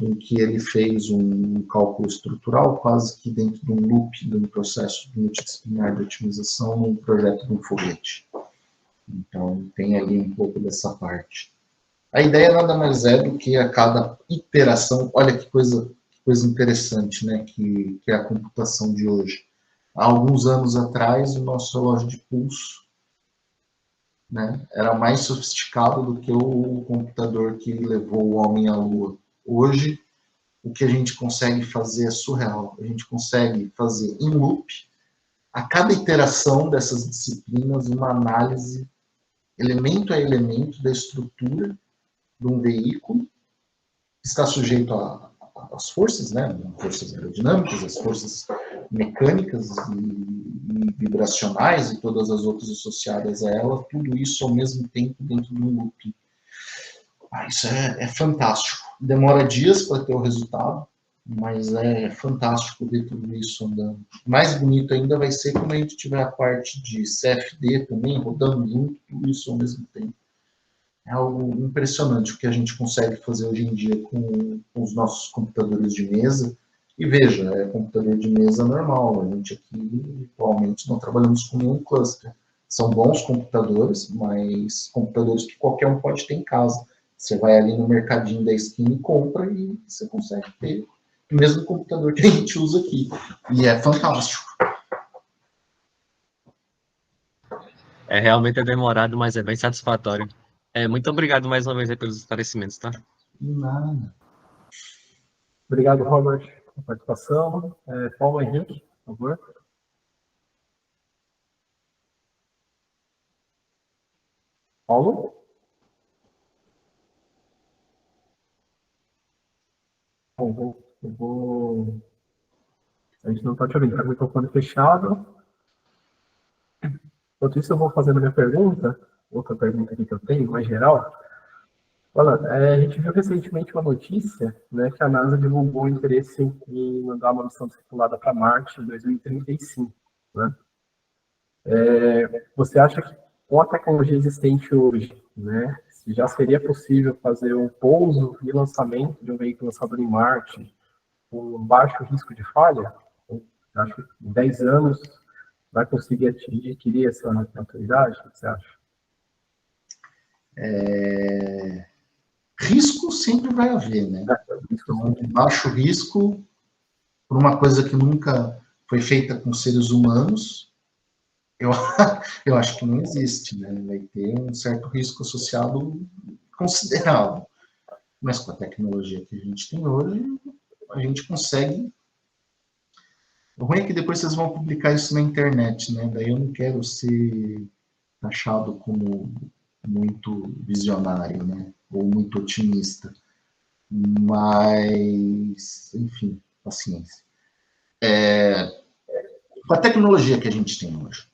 em que ele fez um cálculo estrutural quase que dentro de um loop, de um processo multidisciplinar de otimização num projeto de um foguete. Então, tem ali um pouco dessa parte. A ideia nada mais é do que a cada iteração, olha que coisa interessante, né, que é a computação de hoje. Há alguns anos atrás, o nosso relógio de pulso, né, era mais sofisticado do que o computador que levou o homem à Lua. Hoje, o que a gente consegue fazer é surreal. A gente consegue fazer em loop, a cada iteração dessas disciplinas, uma análise, elemento a elemento, da estrutura de um veículo, que está sujeito às forças, né? Forças aerodinâmicas, as forças mecânicas e vibracionais e todas as outras associadas a ela, tudo isso ao mesmo tempo dentro de um loop. Isso é fantástico. Demora dias para ter o resultado, mas é fantástico ver tudo isso andando. Mais bonito ainda vai ser quando a gente tiver a parte de CFD também, rodando junto, tudo isso ao mesmo tempo. É algo impressionante o que a gente consegue fazer hoje em dia com os nossos computadores de mesa E veja, é computador de mesa normal, a gente aqui atualmente não trabalhamos com nenhum cluster. São bons computadores, mas computadores que qualquer um pode ter em casa. Você vai ali no mercadinho da esquina e compra e você consegue ter o mesmo computador que a gente usa aqui. E é fantástico. É realmente demorado, mas é bem satisfatório. Muito obrigado mais uma vez aí pelos esclarecimentos, tá? Nada. Obrigado, Robert, pela participação. Paulo Henrique, por favor. Paulo? Bom, a gente não está te ouvindo, está com o microfone fechado. Enquanto isso, eu vou fazendo a minha pergunta, outra pergunta aqui que eu tenho, mais geral. Olha, a gente viu recentemente uma notícia, né, que a NASA divulgou o interesse em mandar uma missão tripulada para Marte em 2035, né? Você acha que com a tecnologia existente hoje, né, se já seria possível fazer um pouso e lançamento de um veículo lançador em Marte com baixo risco de falha? Eu acho que em 10 anos vai conseguir adquirir essa maturidade? O que você acha? Risco sempre vai haver, né? Então, baixo risco, por uma coisa que nunca foi feita com seres humanos, eu acho que não existe, né? Vai ter um certo risco associado considerável. Mas com a tecnologia que a gente tem hoje, a gente consegue. O ruim é que depois vocês vão publicar isso na internet, né? Daí eu não quero ser taxado como muito visionário, né? Ou muito otimista. Mas, enfim, paciência. Com a tecnologia que a gente tem hoje,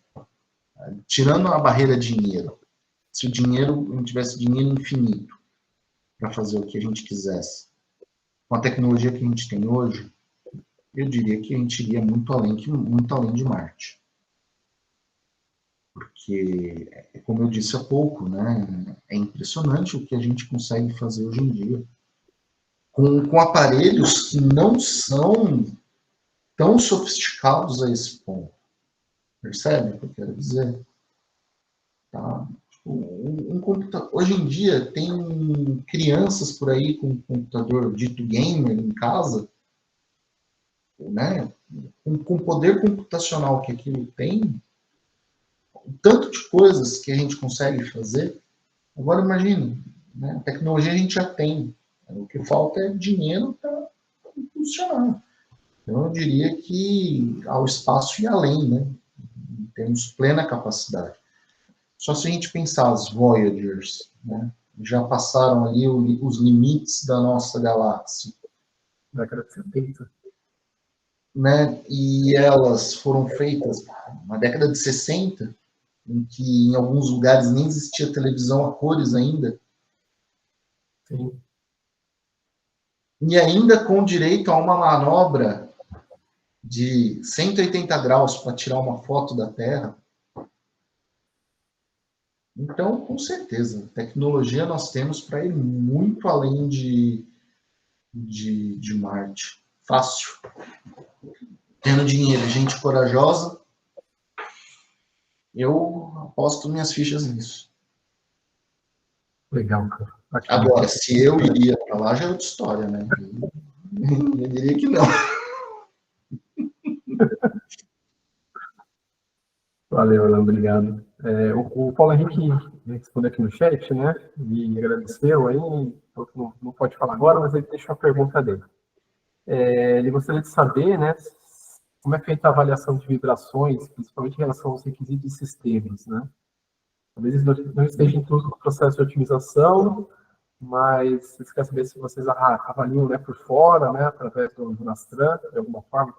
tirando a barreira dinheiro, se o dinheiro, não tivesse dinheiro infinito para fazer o que a gente quisesse, com a tecnologia que a gente tem hoje, eu diria que a gente iria muito além de Marte. Porque, como eu disse há pouco, né, é impressionante o que a gente consegue fazer hoje em dia. Com aparelhos que não são tão sofisticados a esse ponto. Percebe o que eu quero dizer? Tá? Hoje em dia, tem crianças por aí com um computador dito gamer em casa, né? Com o poder computacional que aquilo tem, o tanto de coisas que a gente consegue fazer. Agora, imagine, né? A tecnologia a gente já tem. O que falta é dinheiro para funcionar. Então, eu diria que ao espaço e além, né? Temos plena capacidade. Só se a gente pensar as Voyagers, né? Já passaram ali os limites da nossa galáxia. Década de 70. Né? E elas foram feitas na década de 60, em que em alguns lugares nem existia televisão a cores ainda. Sim. E ainda com direito a uma manobra de 180 graus para tirar uma foto da Terra. Então, com certeza, tecnologia nós temos para ir muito além de Marte. Fácil. Tendo dinheiro, gente corajosa, eu aposto minhas fichas nisso. Legal, cara. Agora, se eu iria para lá, já é outra história, né? Eu diria que não. Valeu, Alan, obrigado. O Paulo Henrique respondeu aqui no chat, né? E agradeceu aí, não pode falar agora, mas ele deixou a pergunta dele. Ele gostaria de saber, né, como é feita a avaliação de vibrações, principalmente em relação aos requisitos de sistemas, né? Talvez não esteja em tudo o processo de otimização, mas vocês querem saber se vocês avaliam, né, por fora, né, através do Nastran, de alguma forma?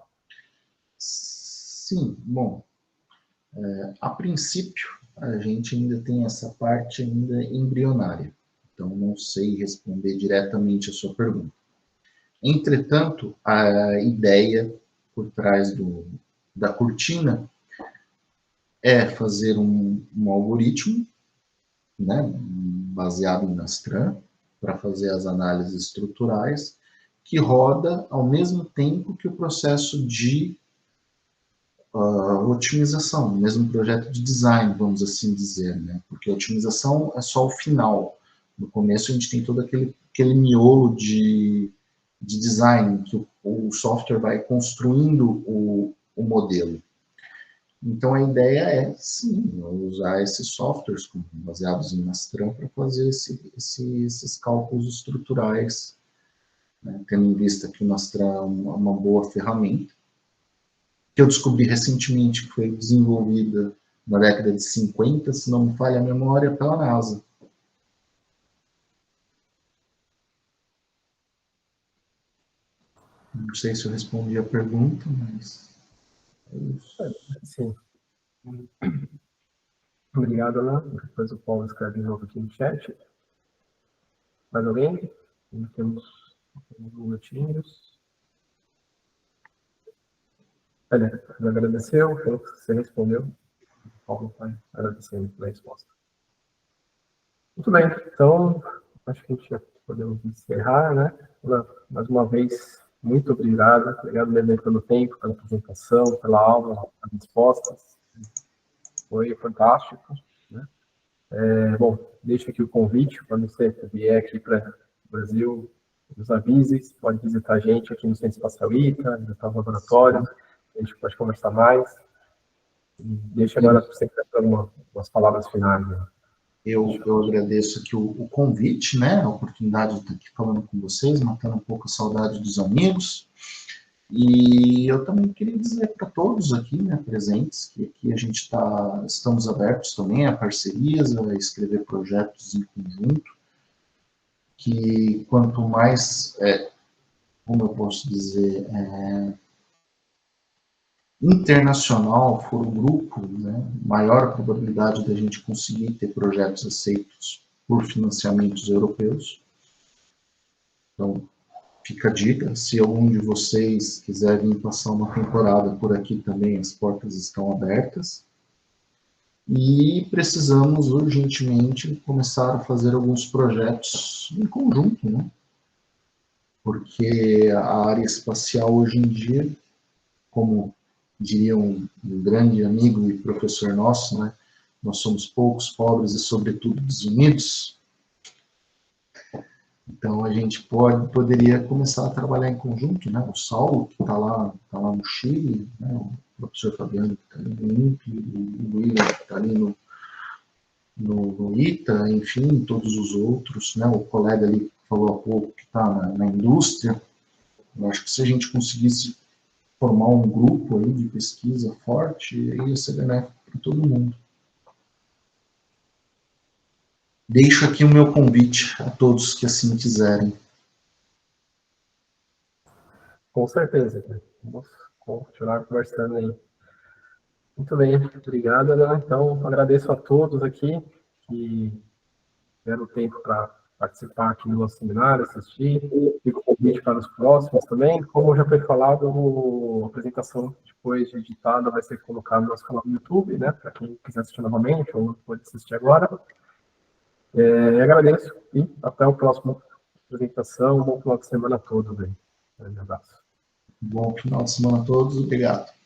Sim, bom. A princípio, a gente ainda tem essa parte ainda embrionária. Então, não sei responder diretamente a sua pergunta. Entretanto, a ideia por trás da cortina é fazer um algoritmo, né, baseado em Nastran, para fazer as análises estruturais que roda ao mesmo tempo que o processo de otimização, o mesmo projeto de design, vamos assim dizer, né? Porque a otimização é só o final. No começo a gente tem todo aquele miolo de design, que o software vai construindo o modelo. Então a ideia é, sim, usar esses softwares baseados em Nastran para fazer esses cálculos estruturais, né? Tendo em vista que o Nastran é uma boa ferramenta, que eu descobri recentemente que foi desenvolvida na década de 50, se não me falha a memória, pela NASA. Não sei se eu respondi a pergunta, mas é isso. Sim. Obrigado, Ana. Depois o Paulo escreve de novo aqui no chat. Mais alguém? Temos alguns minutinhos. Olha, ele agradeceu, falou que você respondeu. O Paulo vai agradecendo pela resposta. Muito bem, então, acho que a gente já podemos encerrar, né? Mais uma vez, muito obrigado. Obrigado mesmo pelo tempo, pela apresentação, pela aula, as respostas. Foi fantástico, né? Bom, deixo aqui o convite, quando você vier aqui para o Brasil, nos avise, pode visitar a gente aqui no Centro Espacial ITA, visitar o laboratório, a gente pode conversar mais. E deixo agora para você dar umas palavras finais. Né? Eu agradeço aqui o convite, né, a oportunidade de estar aqui falando com vocês, matando um pouco a saudade dos amigos. E eu também queria dizer para todos aqui, né, presentes, que aqui a gente estamos abertos também a parcerias, a escrever projetos em conjunto, que quanto mais, como eu posso dizer, internacional for o grupo, né, maior a probabilidade da gente conseguir ter projetos aceitos por financiamentos europeus. Então, fica a dica, se algum de vocês quiser vir passar uma temporada por aqui também, as portas estão abertas. E precisamos urgentemente começar a fazer alguns projetos em conjunto, né? Porque a área espacial hoje em dia, como diria um grande amigo e professor nosso, né? Nós somos poucos, pobres e, sobretudo, desunidos. Então, a gente poderia começar a trabalhar em conjunto, né? O Saulo, que está lá no Chile, né? O professor Fabiano, que está ali no INPE, o William, que está ali no ITA, enfim, todos os outros, né? O colega ali que falou há pouco, que está na indústria. Eu acho que se a gente conseguisse formar um grupo aí de pesquisa forte, ia ser benéfico para todo mundo. Deixo aqui o meu convite a todos que assim quiserem. Com certeza. Vamos continuar conversando aí. Muito bem, obrigado, Ana. Então, agradeço a todos aqui que tiveram tempo para participar aqui do nosso seminário, assistir. Fico com o convite para os próximos também. Como já foi falado, a apresentação depois de editada vai ser colocada no nosso canal do YouTube, né? Para quem quiser assistir novamente ou pode assistir agora. Agradeço e até a próxima apresentação. Bom final de semana a todos aí. Um grande abraço. Bom final de semana a todos. Obrigado.